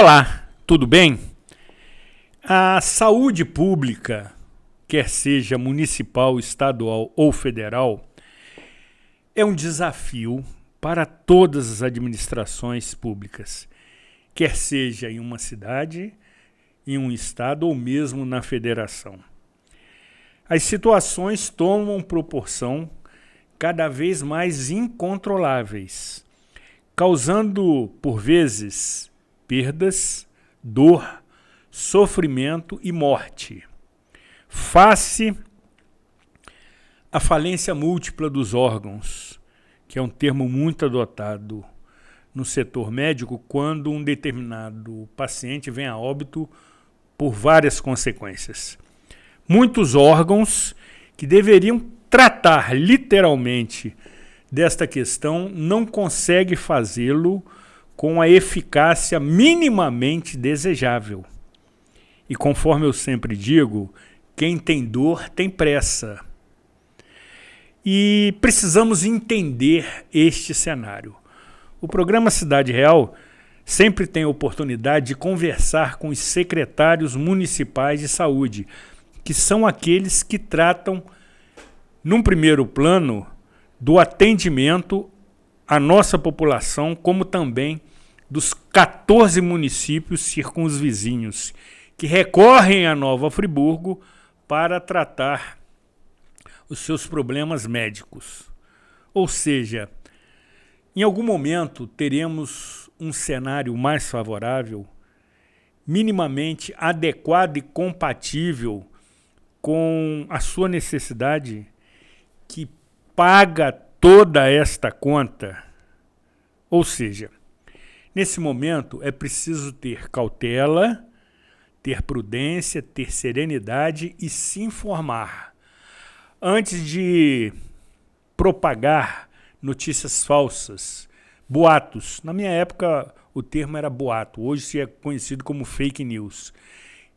Olá, tudo bem? A saúde pública, quer seja municipal, estadual ou federal, é um desafio para todas as administrações públicas, quer seja em uma cidade, em um estado ou mesmo na federação. As situações tomam proporção cada vez mais incontroláveis, causando, por vezes, perdas, dor, sofrimento e morte. Face à falência múltipla dos órgãos, que é um termo muito adotado no setor médico quando um determinado paciente vem a óbito por várias consequências. Muitos órgãos que deveriam tratar literalmente desta questão não conseguem fazê-lo com a eficácia minimamente desejável. E conforme eu sempre digo, quem tem dor tem pressa. E precisamos entender este cenário. O programa Cidade Real sempre tem a oportunidade de conversar com os secretários municipais de saúde, que são aqueles que tratam, num primeiro plano, do atendimento à nossa população, como também dos 14 municípios circunvizinhos, que recorrem a Nova Friburgo para tratar os seus problemas médicos. Ou seja, em algum momento teremos um cenário mais favorável, minimamente adequado e compatível com a sua necessidade, que paga toda esta conta. Ou seja, nesse momento é preciso ter cautela, ter prudência, ter serenidade e se informar antes de propagar notícias falsas, boatos. Na minha época o termo era boato, hoje é conhecido como fake news.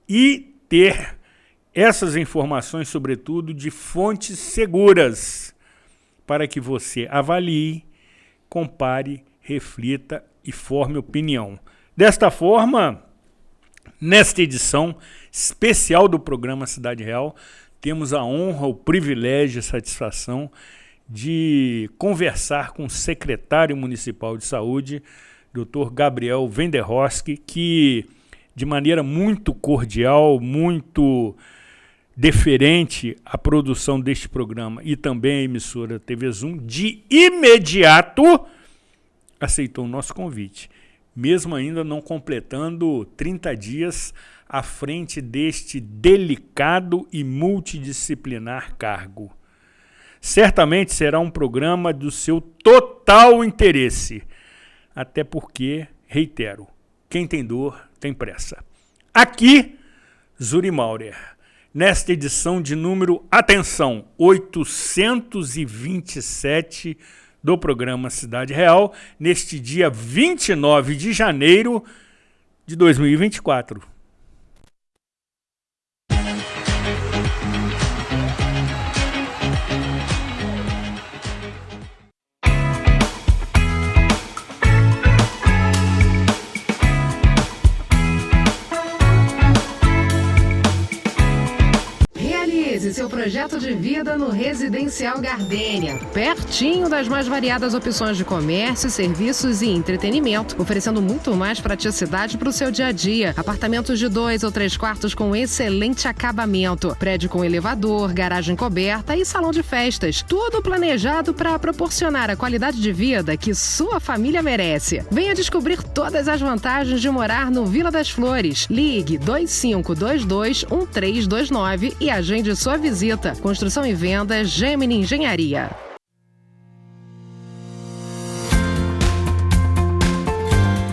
E ter essas informações, sobretudo, de fontes seguras, para que você avalie, compare, reflita e forme opinião. Desta forma, nesta edição especial do programa Cidade Real, temos a honra, o privilégio e a satisfação de conversar com o secretário municipal de saúde, Dr. Gabriel Venderroski, que de maneira muito cordial, muito deferente à produção deste programa e também à emissora TV Zoom, de imediato aceitou o nosso convite, mesmo ainda não completando 30 dias à frente deste delicado e multidisciplinar cargo. Certamente será um programa do seu total interesse, até porque, reitero, quem tem dor tem pressa. Aqui, Zuri Maurer, nesta edição de número, atenção, 827 do programa Cidade Real, neste dia 29 de janeiro de 2024. Seu projeto de vida no Residencial Gardênia, pertinho das mais variadas opções de comércio, serviços e entretenimento, oferecendo muito mais praticidade para o seu dia a dia. Apartamentos de 2 ou 3 quartos com excelente acabamento, prédio com elevador, garagem coberta e salão de festas, tudo planejado para proporcionar a qualidade de vida que sua família merece. Venha descobrir todas as vantagens de morar no Vila das Flores. Ligue 2522-1329 e agende sua visita. Construção e venda Gemini Engenharia.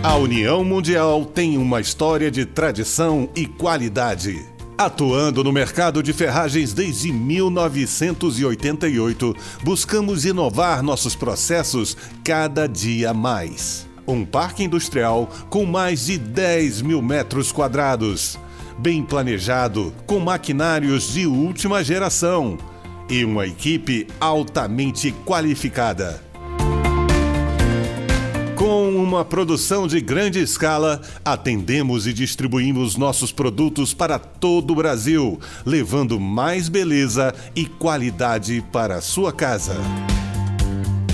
A União Mundial tem uma história de tradição e qualidade. Atuando no mercado de ferragens desde 1988, buscamos inovar nossos processos cada dia mais. Um parque industrial com mais de 10 mil metros quadrados. Bem planejado, com maquinários de última geração e uma equipe altamente qualificada. Com uma produção de grande escala, atendemos e distribuímos nossos produtos para todo o Brasil, levando mais beleza e qualidade para a sua casa.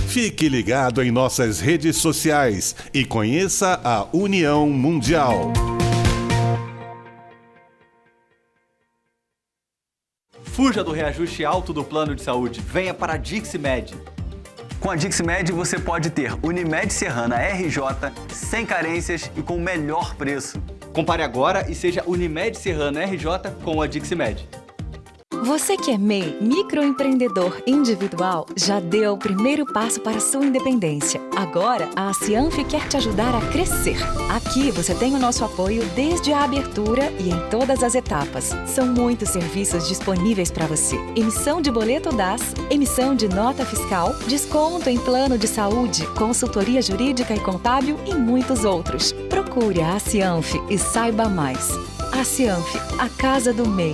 Fique ligado em nossas redes sociais e conheça a União Mundial. Fuja do reajuste alto do plano de saúde. Venha para a Dixmed. Com a Dixmed você pode ter Unimed Serrana RJ sem carências e com o melhor preço. Compare agora e seja Unimed Serrana RJ com a Dixmed. Você que é MEI, microempreendedor individual, já deu o primeiro passo para a sua independência. Agora, a Cianf quer te ajudar a crescer. Aqui você tem o nosso apoio desde a abertura e em todas as etapas. São muitos serviços disponíveis para você. Emissão de boleto DAS, emissão de nota fiscal, desconto em plano de saúde, consultoria jurídica e contábil e muitos outros. Procure a Cianf e saiba mais. A Cianf, a casa do MEI.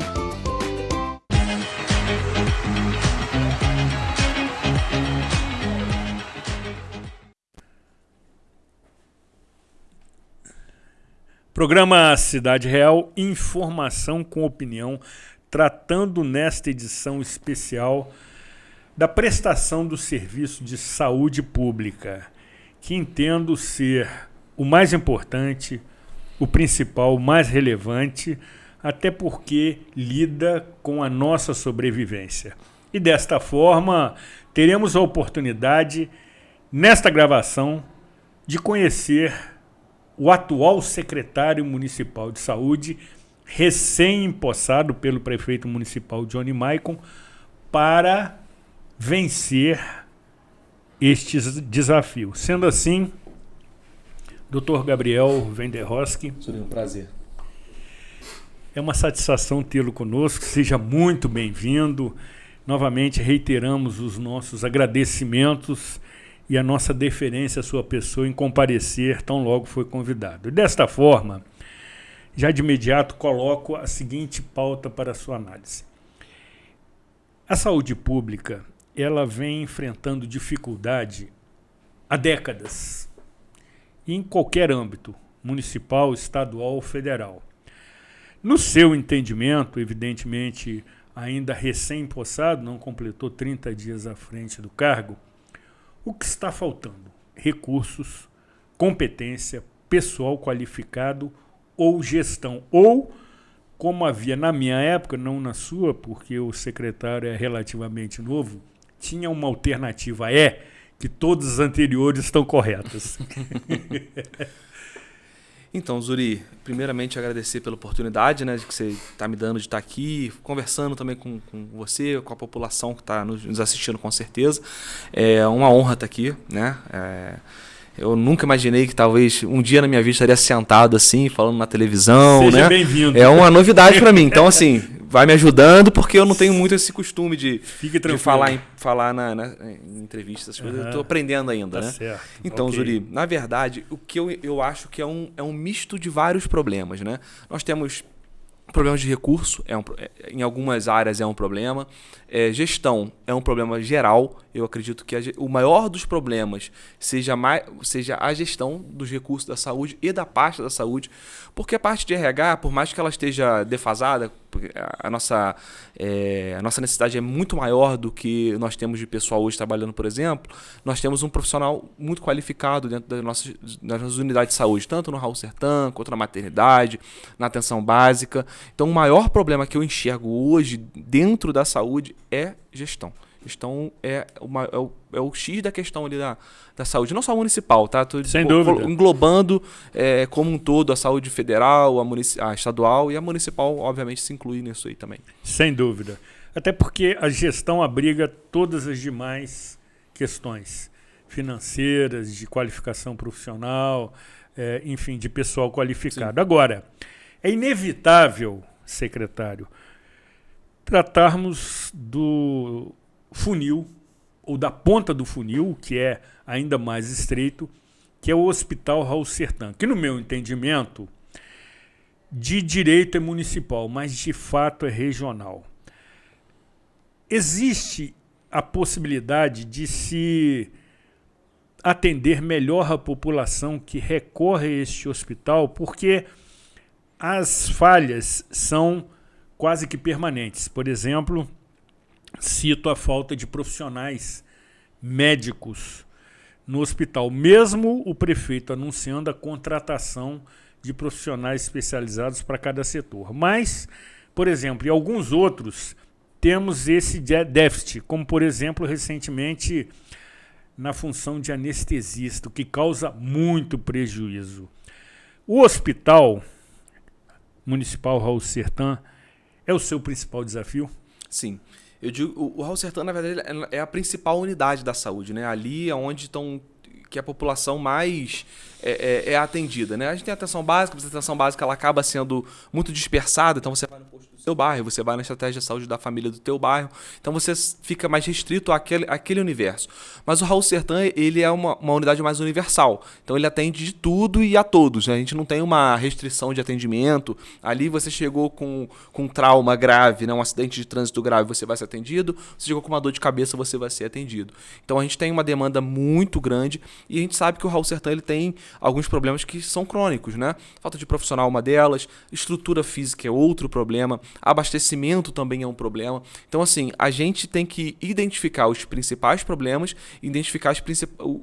Programa Cidade Real, informação com opinião, tratando nesta edição especial da prestação do serviço de saúde pública, que entendo ser o mais importante, o principal, o mais relevante, até porque lida com a nossa sobrevivência. E desta forma, teremos a oportunidade, nesta gravação, de conhecer o atual secretário municipal de saúde, recém-empossado pelo prefeito municipal Johnny Maicon, para vencer estes desafios. Sendo assim, Dr. Gabriel Venderroski. Seria um prazer. É uma satisfação tê-lo conosco, seja muito bem-vindo. Novamente reiteramos os nossos agradecimentos e a nossa deferência à sua pessoa em comparecer tão logo foi convidado. E desta forma, já de imediato coloco a seguinte pauta para a sua análise. A saúde pública, ela vem enfrentando dificuldade há décadas, em qualquer âmbito, municipal, estadual ou federal. No seu entendimento, evidentemente, ainda recém-empossado, não completou 30 dias à frente do cargo, o que está faltando? Recursos, competência, pessoal qualificado ou gestão. Ou, como havia na minha época, não na sua, porque o secretário é relativamente novo, tinha uma alternativa, que todas as anteriores estão corretas. Então, Zuri, primeiramente agradecer pela oportunidade, né, que você está me dando de estar aqui, conversando também com você, com a população que está nos assistindo com certeza. É uma honra estar aqui, né? Eu nunca imaginei que talvez um dia na minha vida estaria sentado assim, falando na televisão. Seja né? bem-vindo. É uma novidade para mim. Então, assim, vai me ajudando, porque eu não tenho muito esse costume de falar em entrevistas, essas coisas. Eu estou aprendendo ainda, tá né? Certo. Então, Okay. Zuri, na verdade, o que eu acho que é um misto de vários problemas, né? Nós temos problemas de recurso, em algumas áreas é um problema. Gestão é um problema geral. Eu acredito que o maior dos problemas seja a gestão dos recursos da saúde e da pasta da saúde, porque a parte de RH, por mais que ela esteja defasada, a nossa necessidade é muito maior do que nós temos de pessoal hoje trabalhando, por exemplo. Nós temos um profissional muito qualificado dentro das nossas unidades de saúde, tanto no Raul Sertã, quanto na maternidade, na atenção básica. Então, o maior problema que eu enxergo hoje dentro da saúde é gestão. Gestão é o X da questão ali da saúde, não só municipal, tá? Tô Sem dúvida. Englobando como um todo a saúde federal, a estadual e a municipal, obviamente, se inclui nisso aí também. Sem dúvida. Até porque a gestão abriga todas as demais questões financeiras, de qualificação profissional, enfim, de pessoal qualificado. Sim. Agora, é inevitável, secretário, tratarmos do funil, ou da ponta do funil, que é ainda mais estreito, que é o Hospital Raul Sertã, que no meu entendimento, de direito é municipal, mas de fato é regional. Existe a possibilidade de se atender melhor a população que recorre a este hospital, porque as falhas são quase que permanentes. Por exemplo, cito a falta de profissionais médicos no hospital, mesmo o prefeito anunciando a contratação de profissionais especializados para cada setor. Mas, por exemplo, em alguns outros temos esse déficit, como por exemplo, recentemente na função de anestesista, o que causa muito prejuízo. O Hospital Municipal Raul Sertan é o seu principal desafio? Sim. Eu digo, o Raul Sertan, na verdade, é a principal unidade da saúde, né? Ali é onde que a população mais é atendida, né? A gente tem atenção básica, mas a atenção básica ela acaba sendo muito dispersada, então você vai no posto do seu bairro, você vai na estratégia de saúde da família do teu bairro, então você fica mais restrito àquele universo. Mas o Raul Sertan, ele é uma unidade mais universal, então ele atende de tudo e a todos, né? A gente não tem uma restrição de atendimento. Ali você chegou com um trauma grave, né? Um acidente de trânsito grave, você vai ser atendido, você chegou com uma dor de cabeça, você vai ser atendido. Então a gente tem uma demanda muito grande e a gente sabe que o Raul Sertan ele tem alguns problemas que são crônicos, né? Falta de profissional é uma delas, estrutura física é outro problema, abastecimento também é um problema. Então, assim, a gente tem que identificar os principais problemas e identificar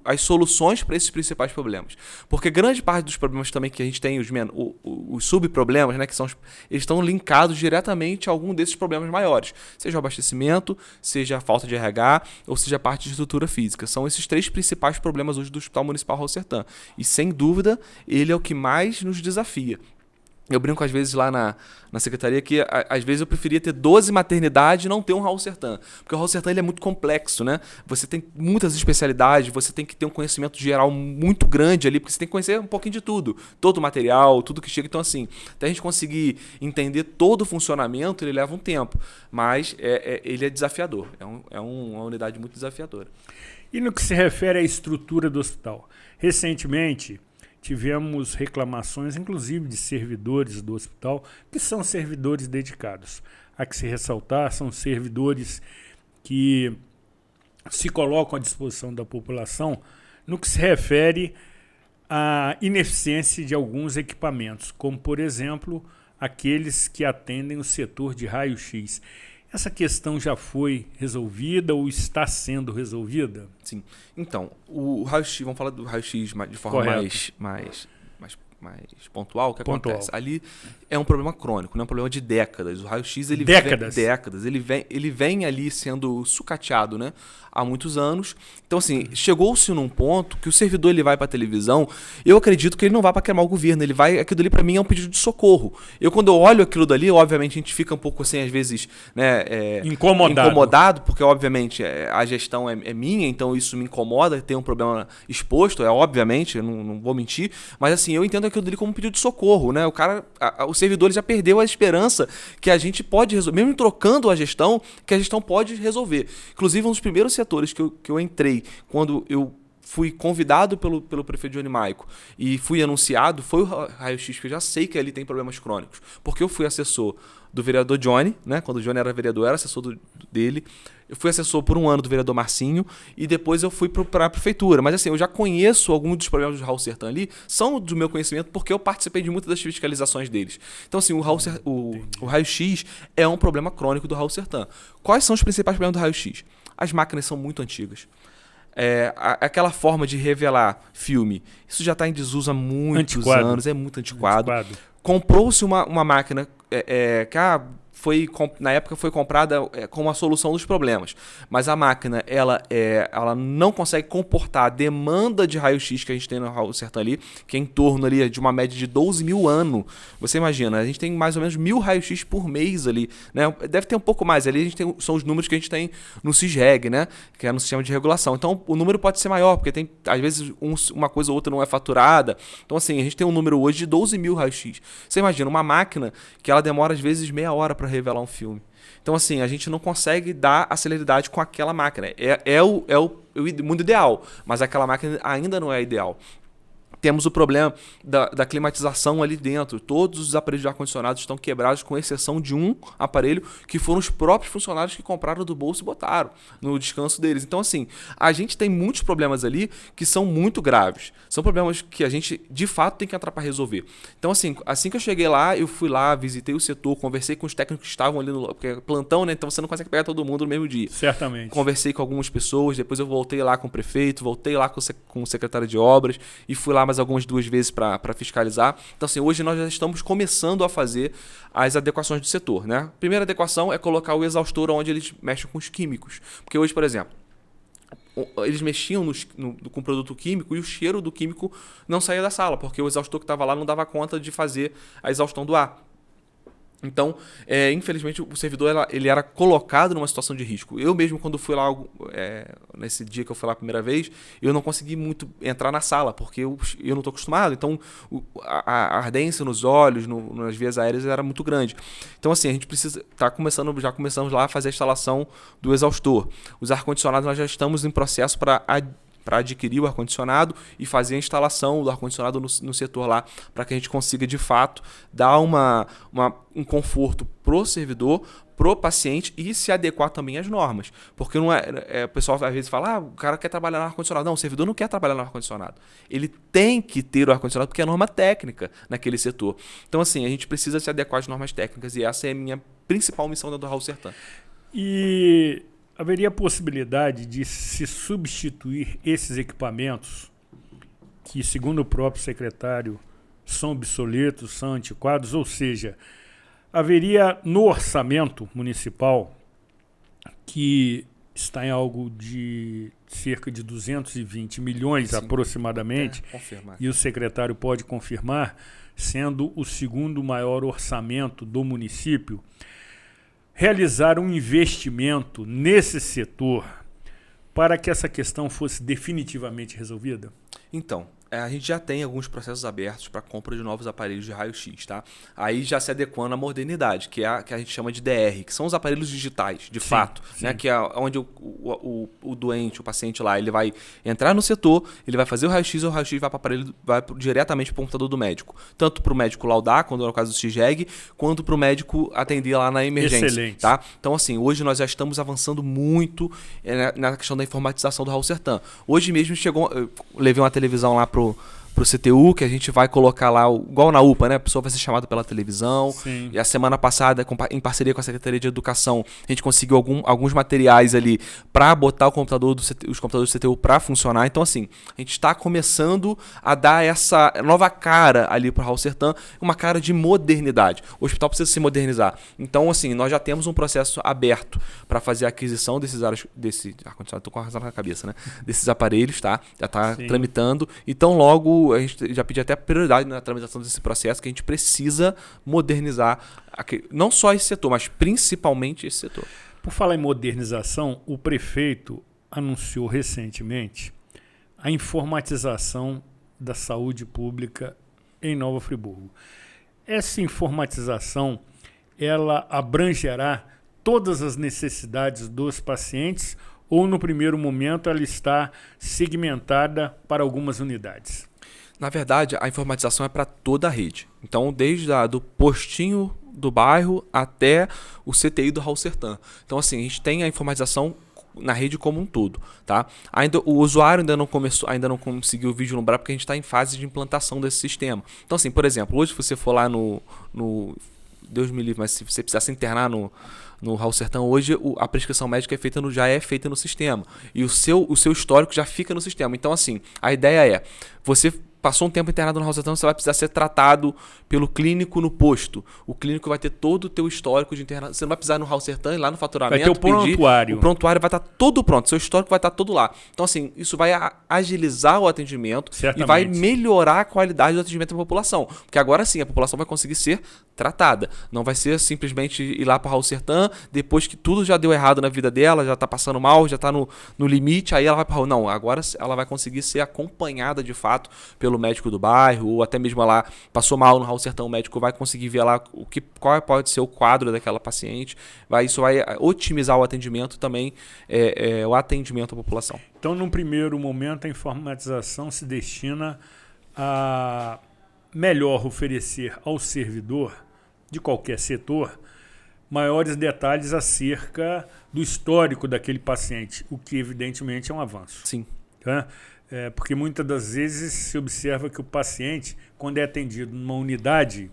as soluções para esses principais problemas. Porque grande parte dos problemas também que a gente tem, os subproblemas, né? Eles estão linkados diretamente a algum desses problemas maiores. Seja o abastecimento, seja a falta de RH, ou seja a parte de estrutura física. São esses três principais problemas hoje do Hospital Municipal Raul Sertan. E, sem dúvida, ele é o que mais nos desafia. Eu brinco às vezes lá na secretaria que às vezes eu preferia ter 12 maternidades e não ter um Raul Sertan. Porque o Raul Sertan ele é muito complexo, né? Você tem muitas especialidades, você tem que ter um conhecimento geral muito grande ali, porque você tem que conhecer um pouquinho de tudo. Todo o material, tudo que chega. Então, assim, até a gente conseguir entender todo o funcionamento, ele leva um tempo. Mas ele é desafiador. É uma unidade muito desafiadora. E no que se refere à estrutura do hospital? Recentemente, tivemos reclamações, inclusive, de servidores do hospital, que são servidores dedicados. Há que se ressaltar, são servidores que se colocam à disposição da população no que se refere à ineficiência de alguns equipamentos, como, por exemplo, aqueles que atendem o setor de raio-x. Essa questão já foi resolvida ou está sendo resolvida? Sim. Então, o raio-x, vamos falar do raio-x de forma mais pontual. O que acontece? Ali é um problema crônico, não é um problema de décadas. O raio-x ele vem ali sendo sucateado, né, há muitos anos. Então, assim, chegou-se num ponto que o servidor ele vai para a televisão, eu acredito que ele não vai para queimar o governo, aquilo ali para mim é um pedido de socorro. Quando eu olho aquilo dali, obviamente a gente fica um pouco assim, às vezes, né, incomodado, porque obviamente a gestão é minha, então isso me incomoda, tem um problema exposto, obviamente, eu não vou mentir, mas assim, eu entendo aquilo dali como um pedido de socorro, né? O servidor já perdeu a esperança que a gente pode resolver, mesmo trocando a gestão, que a gestão pode resolver. Inclusive, um dos primeiros setores que eu entrei quando eu fui convidado pelo prefeito Johnny Maico e fui anunciado foi o raio-x, porque eu já sei que ali tem problemas crônicos. Porque eu fui assessor do vereador Johnny, né? Quando o Johnny era vereador, eu era assessor dele. Eu fui assessor por um ano do vereador Marcinho e depois eu fui para a prefeitura. Mas assim, eu já conheço alguns dos problemas do Raul Sertan ali, são do meu conhecimento porque eu participei de muitas das fiscalizações deles. Então assim, o raio-x é um problema crônico do Raul Sertan. Quais são os principais problemas do raio-x? As máquinas são muito antigas. Aquela forma de revelar filme, isso já está em desuso há muitos anos, é muito antiquado. Comprou-se uma máquina que na época foi comprada com uma solução dos problemas, mas a máquina ela não consegue comportar a demanda de raio-x que a gente tem no Raul Sertan ali, que é em torno ali de uma média de 12 mil ano. Você imagina, a gente tem mais ou menos 1.000 raio-x por mês ali, né? Deve ter um pouco mais ali, a gente são os números que a gente tem no CISREG, né? Que é no sistema de regulação. Então o número pode ser maior, porque tem às vezes uma coisa ou outra não é faturada. Então assim, a gente tem um número hoje de 12 mil raio-x. Você imagina, uma máquina que ela demora às vezes meia hora para revelar um filme. Então, assim, a gente não consegue dar a celeridade com aquela máquina. É o mundo ideal, mas aquela máquina ainda não é ideal. Temos o problema da climatização ali dentro. Todos os aparelhos de ar-condicionado estão quebrados, com exceção de um aparelho que foram os próprios funcionários que compraram do bolso e botaram no descanso deles. Então, assim, a gente tem muitos problemas ali que são muito graves. São problemas que a gente, de fato, tem que entrar para resolver. Então, assim que eu cheguei lá, eu fui lá, visitei o setor, conversei com os técnicos que estavam ali no... Porque é plantão, né? Então, você não consegue pegar todo mundo no mesmo dia. Certamente. Conversei com algumas pessoas, depois eu voltei lá com o prefeito, voltei lá com o secretário de obras e fui lá mais algumas 2 vezes para fiscalizar. Então, assim, hoje nós já estamos começando a fazer as adequações do setor, né? A primeira adequação é colocar o exaustor onde eles mexem com os químicos. Porque hoje, por exemplo, eles mexiam com produto químico e o cheiro do químico não saía da sala, porque o exaustor que estava lá não dava conta de fazer a exaustão do ar. Então, infelizmente, o servidor ele era colocado numa situação de risco. Eu mesmo, quando fui lá, nesse dia que eu fui lá a primeira vez, eu não consegui muito entrar na sala, porque eu não estou acostumado. Então, a ardência nos olhos, nas vias aéreas, era muito grande. Então, assim, a gente precisa... já começamos lá a fazer a instalação do exaustor. Os ar-condicionados, nós já estamos em processo para adquirir o ar-condicionado e fazer a instalação do ar-condicionado no setor lá, para que a gente consiga, de fato, dar um conforto pro servidor, pro paciente e se adequar também às normas. Porque não o pessoal às vezes fala, o cara quer trabalhar no ar-condicionado. Não, o servidor não quer trabalhar no ar-condicionado. Ele tem que ter o ar-condicionado porque é norma técnica naquele setor. Então, assim, a gente precisa se adequar às normas técnicas e essa é a minha principal missão dentro do Raul Sertã. E haveria possibilidade de se substituir esses equipamentos que, segundo o próprio secretário, são obsoletos, são antiquados, ou seja, haveria no orçamento municipal, que está em algo de cerca de 220 milhões. Sim, aproximadamente, e o secretário pode confirmar, sendo o segundo maior orçamento do município, realizar um investimento nesse setor para que essa questão fosse definitivamente resolvida? Então, a gente já tem alguns processos abertos para compra de novos aparelhos de raio-x, tá? Aí já se adequando à modernidade, que a gente chama de DR, que são os aparelhos digitais, de fato, sim. Né? Que é onde o doente, o paciente lá, ele vai entrar no setor, ele vai fazer o raio-x, e o raio-x vai diretamente para o computador do médico. Tanto para o médico laudar, quando é o caso do CIGEG, quanto para o médico atender lá na emergência. Excelente. Tá? Então, assim, hoje nós já estamos avançando muito na questão da informatização do Raul Sertã. Hoje mesmo eu levei uma televisão lá pro CTU, que a gente vai colocar lá, igual na UPA, né? A pessoa vai ser chamada pela televisão. Sim. E a semana passada, em parceria com a Secretaria de Educação, a gente conseguiu alguns materiais ali para botar os computadores do CTU para funcionar. Então, assim, a gente está começando a dar essa nova cara ali para o Raul Sertã, uma cara de modernidade. O hospital precisa se modernizar. Então, assim, nós já temos um processo aberto para fazer a aquisição desses ar-condicionado, tô com a razão na cabeça, né? Desses aparelhos, tá? Já está tramitando. Então, logo a gente já pediu até prioridade na tramitação desse processo, que a gente precisa modernizar não só esse setor, mas principalmente esse setor. Por falar em modernização, o prefeito anunciou recentemente a informatização da saúde pública em Nova Friburgo. Essa informatização, ela abrangerá todas as necessidades dos pacientes ou, no primeiro momento, ela está segmentada para algumas unidades? Na verdade, a informatização é para toda a rede. Então, desde do postinho do bairro até o CTI do Raul Sertã. Então, assim, a gente tem a informatização na rede como um todo, tá? O usuário ainda não conseguiu vislumbrar, porque a gente está em fase de implantação desse sistema. Então, assim, por exemplo, hoje se você for lá no Deus me livre, mas se você precisar se internar no Raul Sertã, hoje a prescrição médica já é feita no sistema. E o seu histórico já fica no sistema. Então, assim, a ideia é, você passou um tempo internado no Raul Sertã, você vai precisar ser tratado pelo clínico no posto. O clínico vai ter todo o teu histórico de internação. Você não vai precisar no Raul Sertã, ir lá no faturamento, vai ter o prontuário. O prontuário vai estar todo pronto, seu histórico vai estar todo lá. Então, assim, isso vai agilizar o atendimento. Certamente. E vai melhorar a qualidade do atendimento da população. Porque agora sim, a população vai conseguir ser tratada. Não vai ser simplesmente ir lá para o Raul Sertã, depois que tudo já deu errado na vida dela, já está passando mal, já está no limite, aí ela vai para o Raul. Não, agora ela vai conseguir ser acompanhada de fato pelo médico do bairro, ou até mesmo lá, passou mal no Raul Sertã, o médico vai conseguir ver lá qual pode ser o quadro daquela paciente. Isso vai otimizar o atendimento também, o atendimento à população. Então, num primeiro momento, a informatização se destina melhor oferecer ao servidor de qualquer setor maiores detalhes acerca do histórico daquele paciente, o que evidentemente é um avanço. Sim. Tá? Porque muitas das vezes se observa que o paciente, quando é atendido numa unidade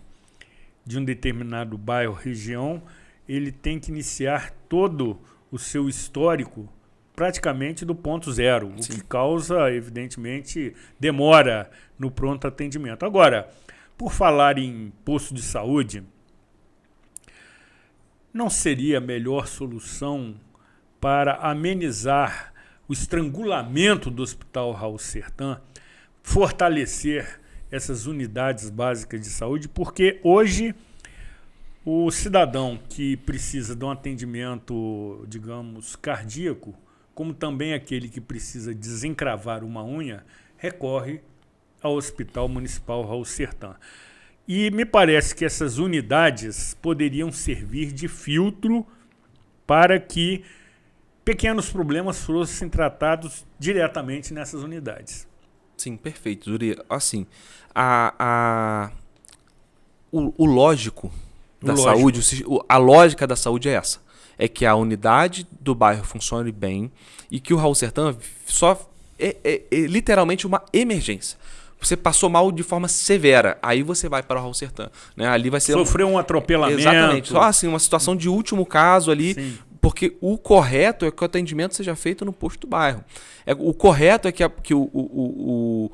de um determinado bairro, região, ele tem que iniciar todo o seu histórico praticamente do ponto zero, Sim. o que causa, evidentemente, demora no pronto atendimento. Agora, por falar em posto de saúde, não seria a melhor solução para amenizar o estrangulamento do Hospital Raul Sertan fortalecer essas unidades básicas de saúde? Porque hoje o cidadão que precisa de um atendimento, digamos, cardíaco, como também aquele que precisa desencravar uma unha, recorre ao Hospital Municipal Raul Sertan. E me parece que essas unidades poderiam servir de filtro para que pequenos problemas fossem tratados diretamente nessas unidades. Sim, perfeito, Zuri. Assim, o lógico da saúde, a lógica da saúde é essa. É que a unidade do bairro funcione bem e que o Raul Sertan só é literalmente uma emergência. Você passou mal de forma severa, aí você vai para o Raul Sertan, né? Ali vai ser sofreu um atropelamento. Exatamente, só assim, uma situação de último caso ali. Sim. Porque o correto é que o atendimento seja feito no posto do bairro. O correto é que o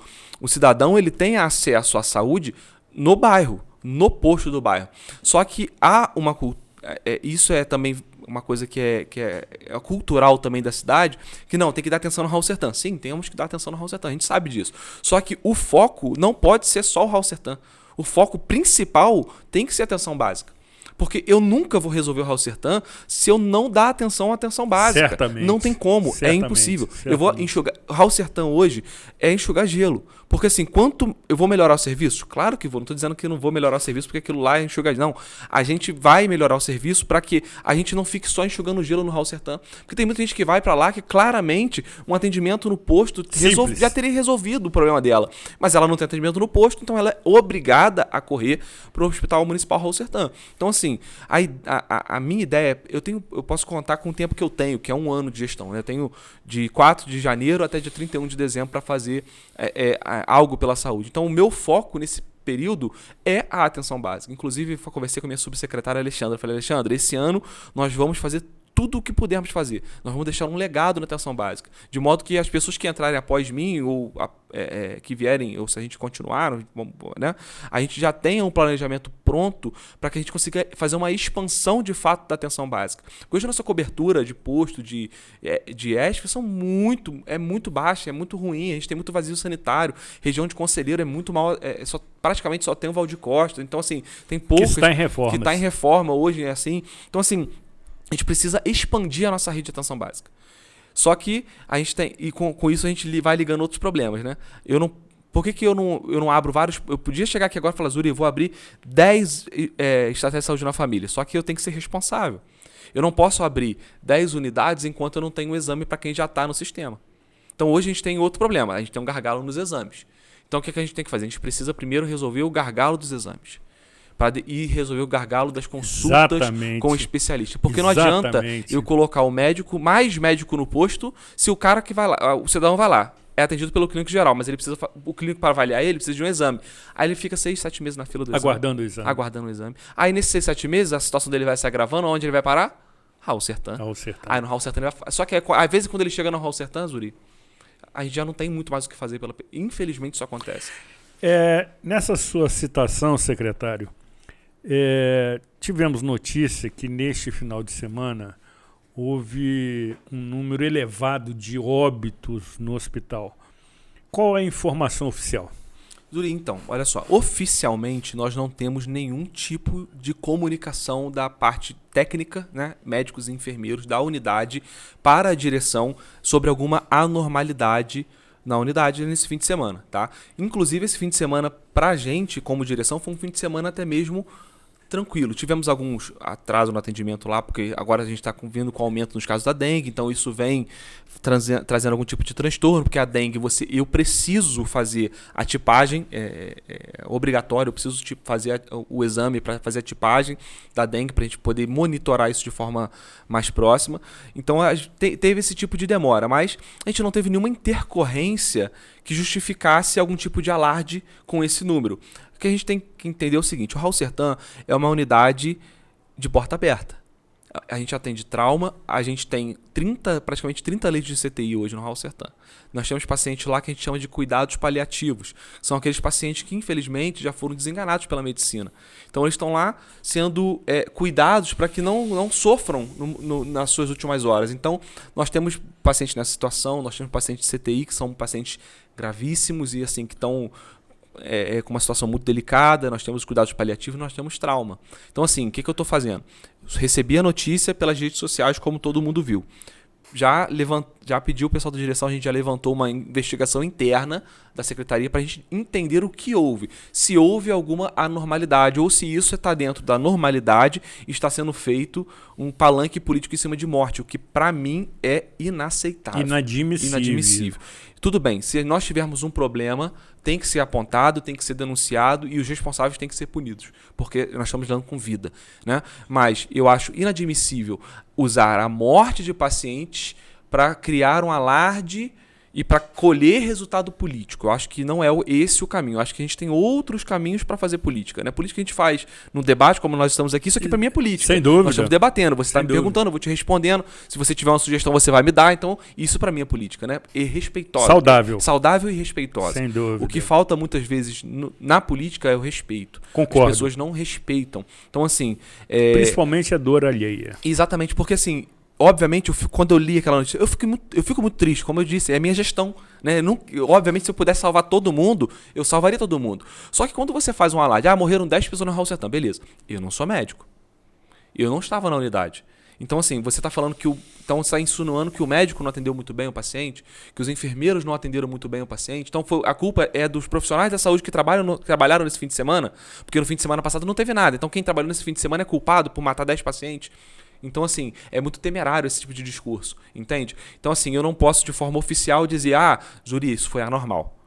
cidadão ele tenha acesso à saúde no bairro, no posto do bairro. Só que há uma isso é também uma coisa que é cultural também da cidade, que não, tem que dar atenção no Raul Sertan. Sim, temos que dar atenção no Raul Sertan, a gente sabe disso. Só que o foco não pode ser só o Raul Sertan. O foco principal tem que ser a atenção básica. Porque eu nunca vou resolver o Raul Sertan se eu não dar atenção à atenção básica. Certamente. Não tem como, é impossível. Certamente. Eu vou enxugar. O Raul Sertan hoje é enxugar gelo. Porque assim, quanto eu vou melhorar o serviço? Claro que vou. Não estou dizendo que eu não vou melhorar o serviço porque aquilo lá é enxugar gelo. Não. A gente vai melhorar o serviço para que a gente não fique só enxugando gelo no Raul Sertan. Porque tem muita gente que vai para lá que claramente um atendimento no posto já teria resolvido o problema dela. Mas ela não tem atendimento no posto, então ela é obrigada a correr para o Hospital Municipal Raul Sertan. Então assim, a minha ideia, eu posso contar com o tempo que eu tenho, que é 1 ano de gestão. Né? Eu tenho de 4 de janeiro até dia 31 de dezembro para fazer algo pela saúde. Então o meu foco nesse período é a atenção básica. Inclusive, eu conversei com a minha subsecretária Alexandra. Eu falei, Alexandra, esse ano nós vamos fazer tudo o que pudermos fazer. Nós vamos deixar um legado na atenção básica. De modo que as pessoas que entrarem após mim, ou que vierem, ou se a gente continuar, né, a gente já tenha um planejamento pronto para que a gente consiga fazer uma expansão de fato da atenção básica. Porque hoje a nossa cobertura de posto, de ESF, é muito baixa, é muito ruim, a gente tem muito vazio sanitário, região de Conselheiro é muito mal, praticamente só tem o Valdir Costa, então assim, tem poucos que está em reforma. Que está em reforma hoje, é assim. Então assim, a gente precisa expandir a nossa rede de atenção básica. Só que a gente tem, e com isso a gente vai ligando outros problemas, né? Por que eu não abro vários... Eu podia chegar aqui agora e falar, Zuri, eu vou abrir 10 estratégias de saúde na família. Só que eu tenho que ser responsável. Eu não posso abrir 10 unidades enquanto eu não tenho um exame para quem já está no sistema. Então hoje a gente tem outro problema. A gente tem um gargalo nos exames. Então o que a gente tem que fazer? A gente precisa primeiro resolver o gargalo dos exames. Para ir resolver o gargalo das consultas com o especialista. Porque não adianta eu colocar mais médico no posto, se o cara que vai lá, o cidadão vai lá, é atendido pelo clínico geral, mas o clínico para avaliar ele precisa de um exame. Aí ele fica 6, 7 meses na fila do exame. Aguardando o exame. Aí nesses 6, 7 meses a situação dele vai se agravando, onde ele vai parar? Raul Sertan. Aí no Raul Sertan ele vai... Só que às vezes quando ele chega no Raul Sertan, Zuri, a gente já não tem muito mais o que fazer. Infelizmente isso acontece. Nessa sua citação, secretário, tivemos notícia que neste final de semana houve um número elevado de óbitos no hospital. Qual é a informação oficial? Zuri, então, olha só. Oficialmente, nós não temos nenhum tipo de comunicação da parte técnica, né, médicos e enfermeiros da unidade para a direção sobre alguma anormalidade na unidade nesse fim de semana. Tá? Inclusive, esse fim de semana, para a gente, como direção, foi um fim de semana até mesmo tranquilo. Tivemos alguns atrasos no atendimento lá, porque agora a gente está vindo com aumento nos casos da dengue, então isso vem trazendo algum tipo de transtorno, porque a dengue, eu preciso fazer a tipagem, é obrigatório, eu preciso fazer o exame para fazer a tipagem da dengue, para a gente poder monitorar isso de forma mais próxima. Então teve esse tipo de demora, mas a gente não teve nenhuma intercorrência que justificasse algum tipo de alarde com esse número. O que a gente tem que entender é o seguinte: o Raul Sertan é uma unidade de porta aberta. A gente atende trauma, a gente tem praticamente 30 leitos de CTI hoje no Raul Sertan. Nós temos pacientes lá que a gente chama de cuidados paliativos. São aqueles pacientes que, infelizmente, já foram desenganados pela medicina. Então, eles estão lá sendo cuidados para que não sofram nas suas últimas horas. Então, nós temos pacientes nessa situação, nós temos pacientes de CTI que são pacientes gravíssimos e assim que estão com uma situação muito delicada. Nós temos cuidados paliativos, nós temos trauma. Então, assim, o que eu estou fazendo? Eu recebi a notícia pelas redes sociais, como todo mundo viu. Já pediu o pessoal da direção, a gente já levantou uma investigação interna da secretaria para a gente entender o que houve. Se houve alguma anormalidade ou se isso está dentro da normalidade e está sendo feito um palanque político em cima de morte, o que para mim é inaceitável. Inadmissível. Tudo bem, se nós tivermos um problema, tem que ser apontado, tem que ser denunciado e os responsáveis têm que ser punidos, porque nós estamos lidando com vida, né? Mas eu acho inadmissível usar a morte de pacientes para criar um alarde e para colher resultado político. Eu acho que não é esse o caminho. Eu acho que a gente tem outros caminhos para fazer política, né? Política que a gente faz no debate, como nós estamos aqui, isso aqui para mim é política. Sem dúvida. Nós estamos debatendo, você está me perguntando, eu vou te respondendo. Se você tiver uma sugestão, você vai me dar. Então, isso para mim é política, né? E respeitosa. Saudável e respeitosa. Sem dúvida. O que falta muitas vezes na política é o respeito. Concordo. As pessoas não respeitam. Então, assim... Principalmente a dor alheia. Exatamente, porque assim... Obviamente, quando eu li aquela notícia, eu fico muito triste, como eu disse, é a minha gestão, né? Obviamente, se eu pudesse salvar todo mundo, eu salvaria todo mundo. Só que quando você faz um alarde, morreram 10 pessoas no Raul Sertan, beleza. Eu não sou médico. Eu não estava na unidade. Então, assim, você está falando que então você está insinuando que o médico não atendeu muito bem o paciente, que os enfermeiros não atenderam muito bem o paciente. Então, a culpa é dos profissionais da saúde que trabalharam nesse fim de semana, porque no fim de semana passado não teve nada. Então, quem trabalhou nesse fim de semana é culpado por matar 10 pacientes. Então, assim, é muito temerário esse tipo de discurso, entende? Então, assim, eu não posso de forma oficial dizer, Zuri, isso foi anormal.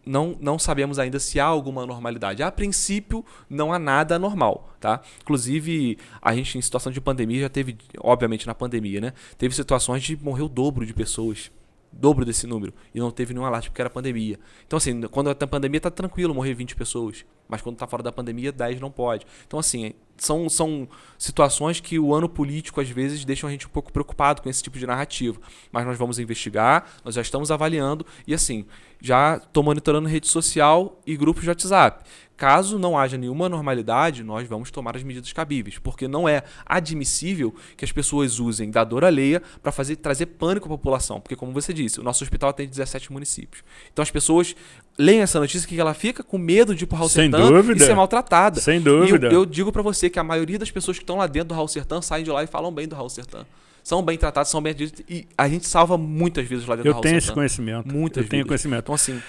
Não sabemos ainda se há alguma anormalidade. A princípio, não há nada anormal, tá? Inclusive, a gente em situação de pandemia já teve, obviamente na pandemia, né? Teve situações de morrer o dobro de pessoas. Dobro desse número. E não teve nenhum alarde porque era pandemia. Então, assim, quando tá pandemia, tá tranquilo morrer 20 pessoas. Mas quando tá fora da pandemia, 10 não pode. Então, assim, são situações que o ano político, às vezes, deixam a gente um pouco preocupado com esse tipo de narrativa. Mas nós vamos investigar, nós já estamos avaliando. E, assim, já estou monitorando rede social e grupos de WhatsApp. Caso não haja nenhuma anormalidade, nós vamos tomar as medidas cabíveis, porque não é admissível que as pessoas usem da dor alheia para trazer pânico à população, porque como você disse, o nosso hospital tem 17 municípios. Então as pessoas leem essa notícia que ela fica com medo de ir para o Raul Sertan e ser maltratada. Sem dúvida. E eu digo para você que a maioria das pessoas que estão lá dentro do Raul Sertan saem de lá e falam bem do Raul Sertan. São bem tratados, são bem atendidos e a gente salva muitas vezes lá dentro do Raul Sertan. Eu tenho esse conhecimento. Muitas vezes. Então assim...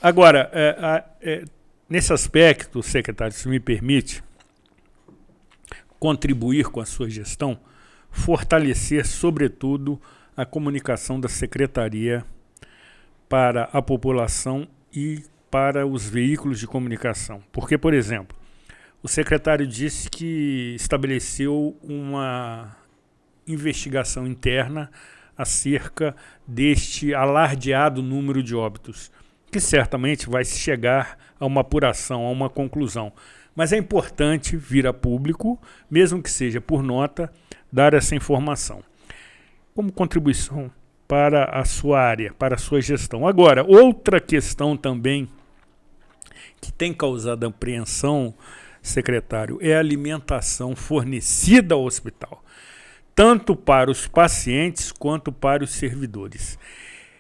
Agora, nesse aspecto, secretário, se me permite contribuir com a sua gestão, fortalecer, sobretudo, a comunicação da secretaria para a população e para os veículos de comunicação. Porque, por exemplo, o secretário disse que estabeleceu uma investigação interna acerca deste alardeado número de óbitos, que certamente vai chegar a uma apuração, a uma conclusão. Mas é importante vir a público, mesmo que seja por nota, dar essa informação como contribuição para a sua área, para a sua gestão. Agora, outra questão também que tem causado apreensão, secretário, é a alimentação fornecida ao hospital, tanto para os pacientes quanto para os servidores.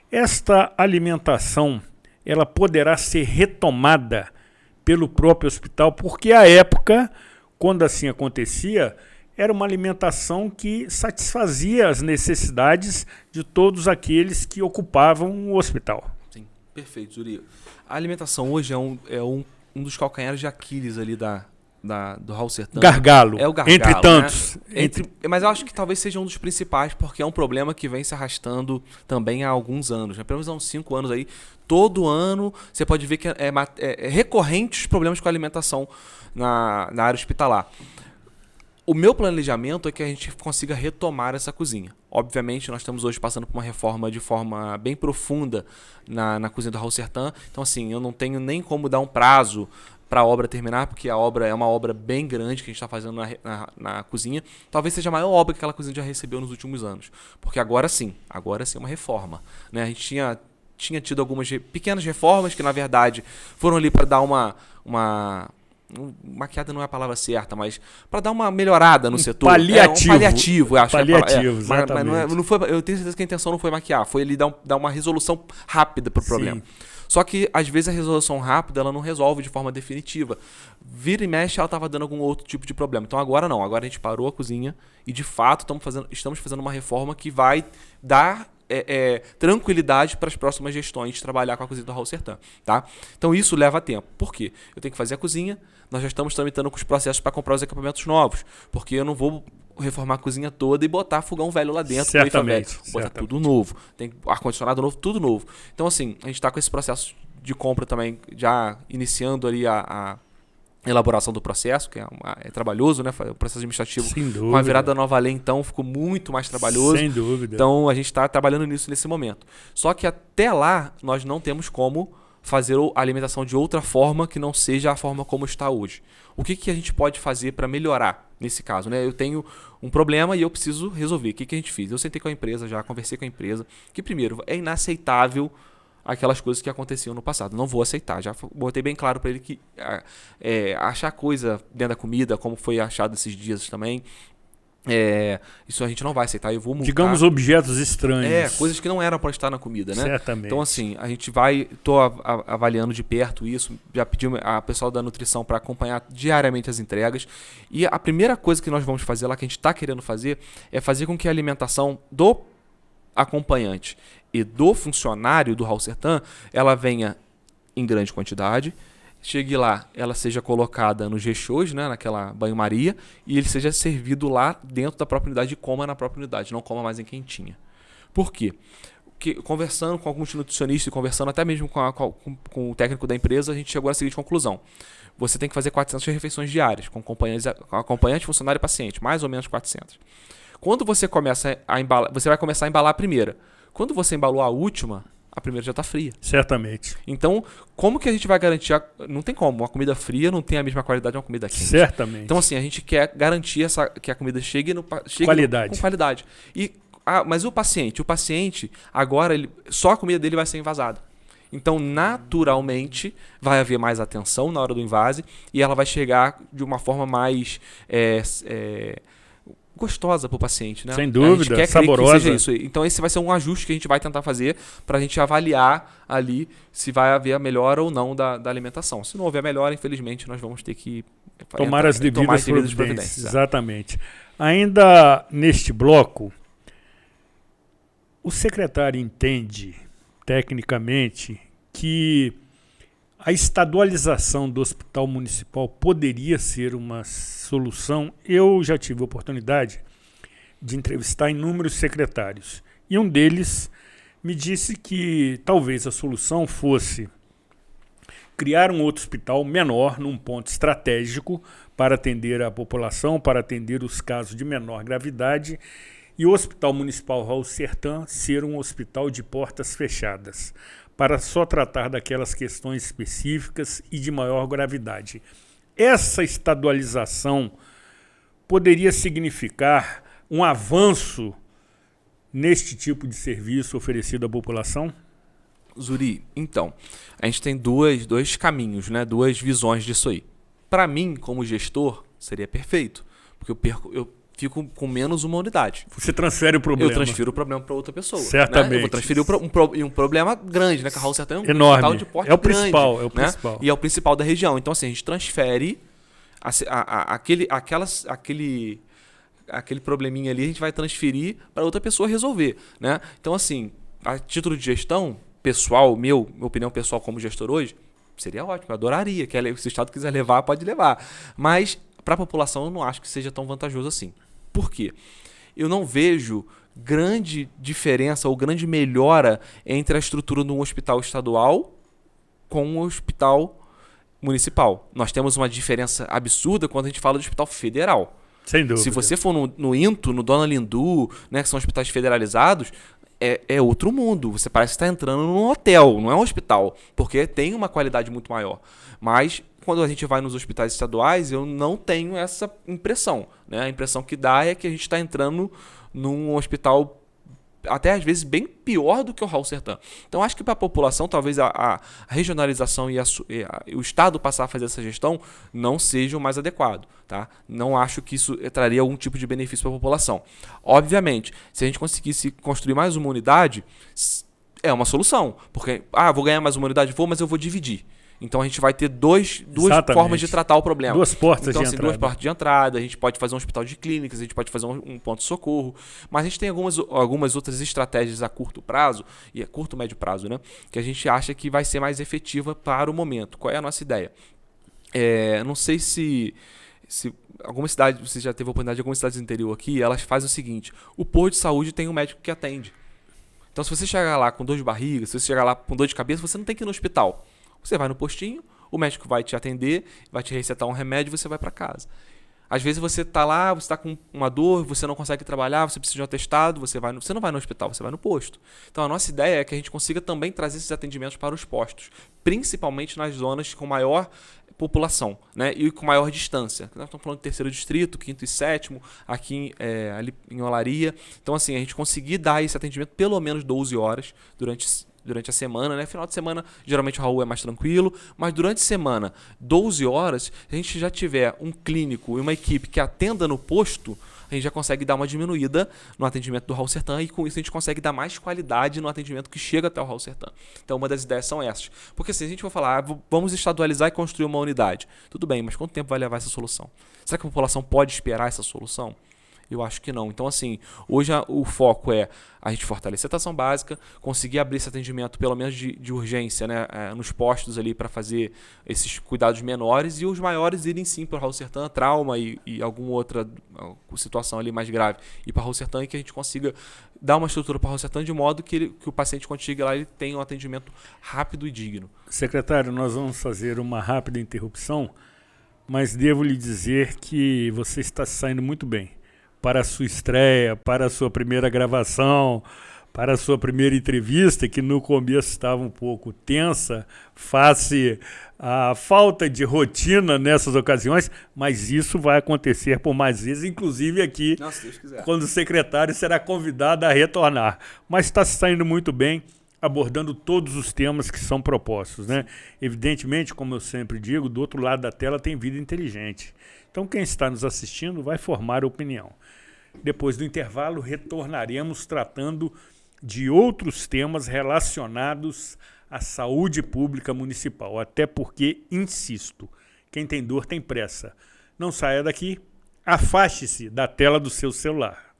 Esta alimentação ela poderá ser retomada pelo próprio hospital, porque à época, quando assim acontecia, era uma alimentação que satisfazia as necessidades de todos aqueles que ocupavam o hospital. Sim, perfeito, Zuri. A alimentação hoje é um dos calcanhares de Aquiles ali do Raul Sertã... Gargalo. É o gargalo, entre tantos. Né? Mas eu acho que talvez seja um dos principais, porque é um problema que vem se arrastando também há alguns anos. Né? Pelo menos há uns 5 anos aí. Todo ano você pode ver que é recorrente os problemas com a alimentação na área hospitalar. O meu planejamento é que a gente consiga retomar essa cozinha. Obviamente, nós estamos hoje passando por uma reforma de forma bem profunda na cozinha do Raul Sertã. Então, assim, eu não tenho nem como dar um prazo para a obra terminar, porque a obra é uma obra bem grande que a gente está fazendo na cozinha. Talvez seja a maior obra que aquela cozinha já recebeu nos últimos anos. Porque agora sim é uma reforma. Né? A gente tinha tido algumas pequenas reformas que, na verdade, foram ali para dar uma maquiada não é a palavra certa, mas para dar uma melhorada no setor. Paliativo. Um paliativo, eu acho. Paliativo, exatamente. Mas não foi, eu tenho certeza que a intenção não foi maquiar, foi ele dar uma resolução rápida para o problema. Só que, às vezes, a resolução rápida ela não resolve de forma definitiva. Vira e mexe, ela estava dando algum outro tipo de problema. Então, agora não. Agora a gente parou a cozinha e, de fato, estamos fazendo uma reforma que vai dar tranquilidade para as próximas gestões de trabalhar com a cozinha do Raul Sertã. Tá? Então, isso leva tempo. Por quê? Eu tenho que fazer a cozinha, nós já estamos tramitando com os processos para comprar os equipamentos novos, porque eu não vou reformar a cozinha toda e botar fogão velho lá dentro. Certamente. Botar tudo novo. Tem ar-condicionado novo, tudo novo. Então, assim, a gente está com esse processo de compra também já iniciando ali a elaboração do processo, que é trabalhoso, né? O processo administrativo. Sem dúvida. Com a virada da nova lei, então, ficou muito mais trabalhoso. Sem dúvida. Então, a gente está trabalhando nisso nesse momento. Só que até lá, nós não temos como fazer a alimentação de outra forma que não seja a forma como está hoje. O que a gente pode fazer para melhorar nesse caso? Né? Eu tenho um problema e eu preciso resolver. O que a gente fez? Eu sentei com a empresa, já conversei com a empresa, que primeiro, é inaceitável aquelas coisas que aconteciam no passado. Não vou aceitar. Já botei bem claro para ele que achar coisa dentro da comida, como foi achado esses dias também, isso a gente não vai aceitar. Eu vou multar. Digamos objetos estranhos. Coisas que não eram para estar na comida, né? Certamente. Então, assim, a gente estou avaliando de perto isso, já pedi a pessoal da nutrição para acompanhar diariamente as entregas. E a primeira coisa que nós vamos fazer lá, que a gente está querendo fazer, é fazer com que a alimentação do acompanhante e do funcionário do Raul Sertã, ela venha em grande quantidade, chegue lá, ela seja colocada nos rechôs, né, naquela banho-maria, e ele seja servido lá dentro da própria unidade e coma na própria unidade, não coma mais em quentinha. Por quê? Porque, conversando com alguns nutricionistas e conversando até mesmo com o técnico da empresa, a gente chegou à seguinte conclusão. Você tem que fazer 400 refeições diárias, com acompanhante, funcionário e paciente, mais ou menos 400. Quando você começa a embalar, você vai começar a embalar a primeira. Quando você embalou a última, a primeira já está fria. Certamente. Então, como que a gente vai garantir? Não tem como. Uma comida fria não tem a mesma qualidade de uma comida quente. Certamente. Então, assim, a gente quer garantir que a comida chegue com qualidade. Mas o paciente, agora, só a comida dele vai ser envasada. Então, naturalmente, vai haver mais atenção na hora do invase e ela vai chegar de uma forma mais gostosa para o paciente, né? Sem dúvida, a gente quer saborosa. Que seja isso. Então esse vai ser um ajuste que a gente vai tentar fazer para a gente avaliar ali se vai haver a melhora ou não da alimentação. Se não houver melhora, infelizmente, nós vamos ter que tomar as devidas providências. Exatamente. Ainda neste bloco, o secretário entende, tecnicamente, que a estadualização do hospital municipal poderia ser uma solução. Eu já tive a oportunidade de entrevistar inúmeros secretários e um deles me disse que talvez a solução fosse criar um outro hospital menor num ponto estratégico para atender a população, para atender os casos de menor gravidade, e o Hospital Municipal Raul Sertã ser um hospital de portas fechadas, para só tratar daquelas questões específicas e de maior gravidade. Essa estadualização poderia significar um avanço neste tipo de serviço oferecido à população? Zuri, então, a gente tem dois caminhos, né? Duas visões disso aí. Para mim, como gestor, seria perfeito, porque eu fico com menos uma unidade. Você transfere o problema. Eu transfiro o problema para outra pessoa. Certamente. Né? Eu vou transferir um problema grande, né? Que a Raul Sertã é um enorme. hospital de porte é o grande, principal, é o né? principal. E é o principal da região. Então, assim, a gente transfere aquele probleminha ali, a gente vai transferir para outra pessoa resolver, né? Então, assim, a título de gestão pessoal, minha opinião pessoal como gestor hoje, Seria ótimo, eu adoraria. Se o Estado quiser levar, pode levar. Mas, para a população, eu não acho que seja tão vantajoso assim. Por quê? Eu não vejo grande diferença ou grande melhora entre a estrutura de um hospital estadual com um hospital municipal. Nós temos uma diferença absurda quando a gente fala de hospital federal. Sem dúvida. Se você for no INTO, no Dona Lindu, né, que são hospitais federalizados, é outro mundo. Você parece estar entrando num hotel, não é um hospital, porque tem uma qualidade muito maior. Mas quando a gente vai nos hospitais estaduais, eu não tenho essa impressão, né? A impressão que dá é que a gente está entrando num hospital até às vezes bem pior do que o Raul Sertã. Então acho que para a população talvez a regionalização e o Estado passar a fazer essa gestão não seja o mais adequado. Tá? Não acho que isso traria algum tipo de benefício para a população. Obviamente, se a gente conseguisse construir mais uma unidade, é uma solução. Porque, vou ganhar mais uma unidade, mas eu vou dividir. Então a gente vai ter duas formas de tratar o problema. Duas portas de entrada. Duas portas de entrada. A gente pode fazer um hospital de clínicas, a gente pode fazer um ponto de socorro. Mas a gente tem algumas outras estratégias a curto prazo, e a curto médio prazo, né? Que a gente acha que vai ser mais efetiva para o momento. Qual é a nossa ideia? Não sei se alguma cidade, você já teve a oportunidade de algumas cidades do interior aqui, elas fazem o seguinte: o posto de saúde tem um médico que atende. Então se você chegar lá com dor de barriga, se você chegar lá com dor de cabeça, você não tem que ir no hospital. Você vai no postinho, o médico vai te atender, vai te receitar um remédio e você vai para casa. Às vezes você está lá, você está com uma dor, você não consegue trabalhar, você precisa de um atestado, você não vai no hospital, você vai no posto. Então a nossa ideia é que a gente consiga também trazer esses atendimentos para os postos, principalmente nas zonas com maior população, né? E com maior distância. Nós estamos falando de 3º distrito, 5º e 7º, aqui ali em Olaria. Então assim, a gente conseguir dar esse atendimento pelo menos 12 horas durante a semana, né? Final de semana, geralmente o Raul é mais tranquilo, mas durante a semana, 12 horas, se a gente já tiver um clínico e uma equipe que atenda no posto, a gente já consegue dar uma diminuída no atendimento do Raul Sertã e com isso a gente consegue dar mais qualidade no atendimento que chega até o Raul Sertã. Então uma das ideias são essas. Porque se a gente for falar, vamos estadualizar e construir uma unidade, tudo bem, mas quanto tempo vai levar essa solução? Será que a população pode esperar essa solução? Eu acho que não. Então, assim, hoje o foco é a gente fortalecer a atenção básica, conseguir abrir esse atendimento, pelo menos de urgência, né, nos postos ali para fazer esses cuidados menores e os maiores irem sim para o Raul Sertã, trauma e alguma outra situação ali mais grave, e para o Raul Sertã, e que a gente consiga dar uma estrutura para o Raul Sertã de modo que o paciente, quando chega lá, ele tenha um atendimento rápido e digno. Secretário, nós vamos fazer uma rápida interrupção, mas devo lhe dizer que você está saindo muito bem. Para a sua estreia, para a sua primeira gravação, para a sua primeira entrevista, que no começo estava um pouco tensa, face à falta de rotina nessas ocasiões, mas isso vai acontecer por mais vezes, inclusive aqui, se Deus quiser, quando o secretário será convidado a retornar. Mas está saindo muito bem, abordando todos os temas que são propostos, né? Evidentemente, como eu sempre digo, do outro lado da tela tem vida inteligente. Então, quem está nos assistindo vai formar opinião. Depois do intervalo, retornaremos tratando de outros temas relacionados à saúde pública municipal. Até porque, insisto, quem tem dor tem pressa. Não saia daqui, afaste-se da tela do seu celular.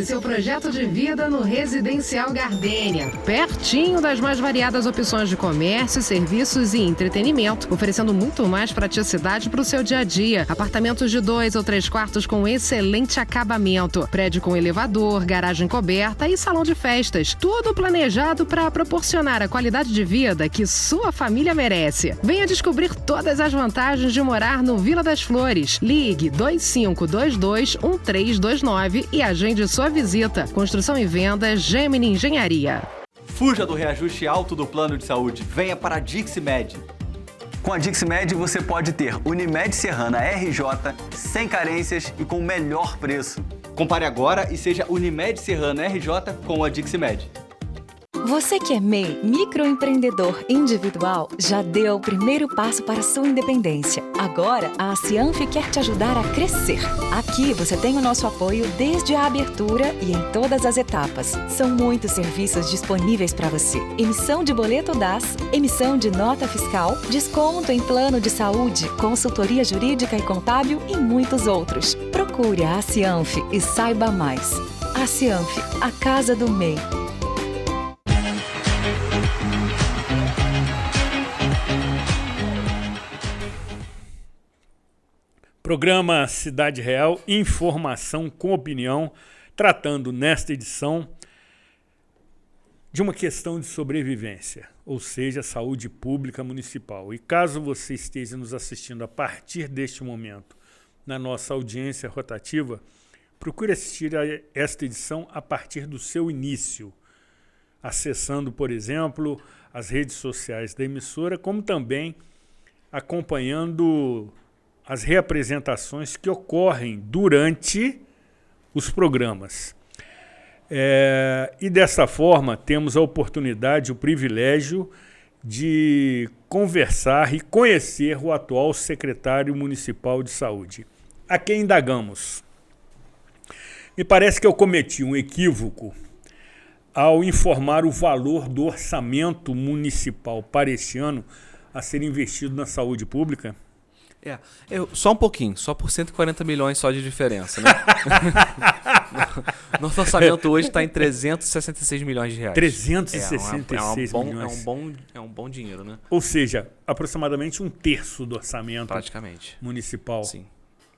Seu projeto de vida no Residencial Gardênia, pertinho das mais variadas opções de comércio, serviços e entretenimento, oferecendo muito mais praticidade para o seu dia a dia. Apartamentos de 2 ou 3 quartos com excelente acabamento, prédio com elevador, garagem coberta e salão de festas, tudo planejado para proporcionar a qualidade de vida que sua família merece. Venha descobrir todas as vantagens de morar no Vila das Flores. Ligue 2522-1329 e agende sua visita. Construção e venda Gemini Engenharia. Fuja do reajuste alto do plano de saúde. Venha para a Dixmed. Com a Dixmed você pode ter Unimed Serrana RJ sem carências e com o melhor preço. Compare agora e seja Unimed Serrana RJ com a Dixmed. Você que é MEI, microempreendedor individual, já deu o primeiro passo para a sua independência. Agora, a Cianf quer te ajudar a crescer. Aqui você tem o nosso apoio desde a abertura e em todas as etapas. São muitos serviços disponíveis para você. Emissão de boleto DAS, emissão de nota fiscal, desconto em plano de saúde, consultoria jurídica e contábil e muitos outros. Procure a Cianf e saiba mais. A Cianf, a casa do MEI. Programa Cidade Real, informação com opinião, tratando nesta edição de uma questão de sobrevivência, ou seja, saúde pública municipal. E caso você esteja nos assistindo a partir deste momento na nossa audiência rotativa, procure assistir a esta edição a partir do seu início, acessando, por exemplo, as redes sociais da emissora, como também acompanhando as reapresentações que ocorrem durante os programas. E dessa forma temos a oportunidade, o privilégio de conversar e conhecer o atual secretário municipal de saúde, a quem indagamos. Me parece que eu cometi um equívoco ao informar o valor do orçamento municipal para este ano a ser investido na saúde pública. Só um pouquinho, só por 140 milhões só de diferença, né? Nosso orçamento hoje está em 366 milhões de reais. 366 milhões. É um bom dinheiro, né? Ou seja, aproximadamente um terço do orçamento municipal. Sim,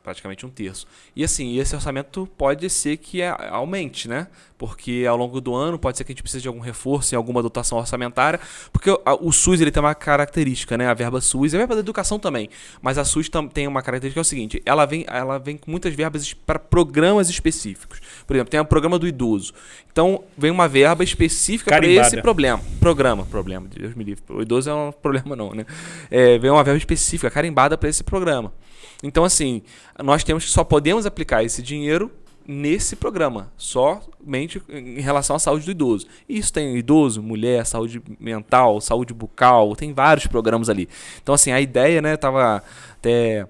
praticamente um terço. E assim, esse orçamento pode ser que aumente, né? Porque ao longo do ano pode ser que a gente precise de algum reforço em alguma dotação orçamentária, porque o SUS ele tem uma característica, né? A verba SUS, a verba da educação também, mas a SUS tem uma característica que é o seguinte, ela vem com muitas verbas para programas específicos. Por exemplo, tem o programa do idoso. Então, vem uma verba específica para esse problema, Deus me livre. O idoso é um problema não, né? Vem uma verba específica, carimbada para esse programa. Então, assim, nós só podemos aplicar esse dinheiro nesse programa, somente em relação à saúde do idoso. E isso tem idoso, mulher, saúde mental, saúde bucal, tem vários programas ali. Então, assim, a ideia, né, estava até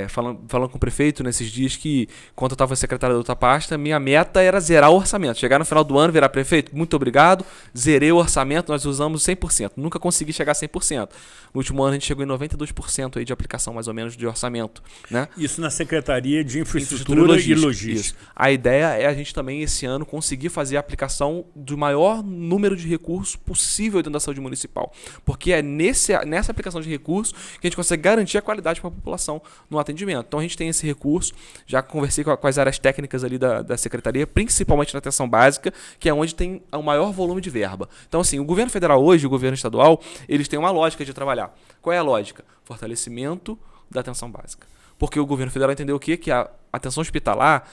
falando com o prefeito nesses dias que, quando eu estava secretário da outra pasta, minha meta era zerar o orçamento. Chegar no final do ano, virar prefeito, muito obrigado, zerei o orçamento, nós usamos 100%. Nunca consegui chegar a 100%. No último ano a gente chegou em 92% aí de aplicação, mais ou menos, de orçamento, né? Isso na Secretaria de Infraestrutura e Logística. Isso. A ideia é a gente também, esse ano, conseguir fazer a aplicação do maior número de recursos possível dentro da saúde municipal. Porque é nessa aplicação de recursos que a gente consegue garantir a qualidade para a população no atendimento. Então a gente tem esse recurso, já conversei com as áreas técnicas ali da Secretaria, principalmente na atenção básica, que é onde tem o maior volume de verba. Então assim, o governo federal hoje, o governo estadual, eles têm uma lógica de trabalhar. Qual é a lógica? Fortalecimento da atenção básica. Porque o governo federal entendeu o quê? Que a atenção hospitalar,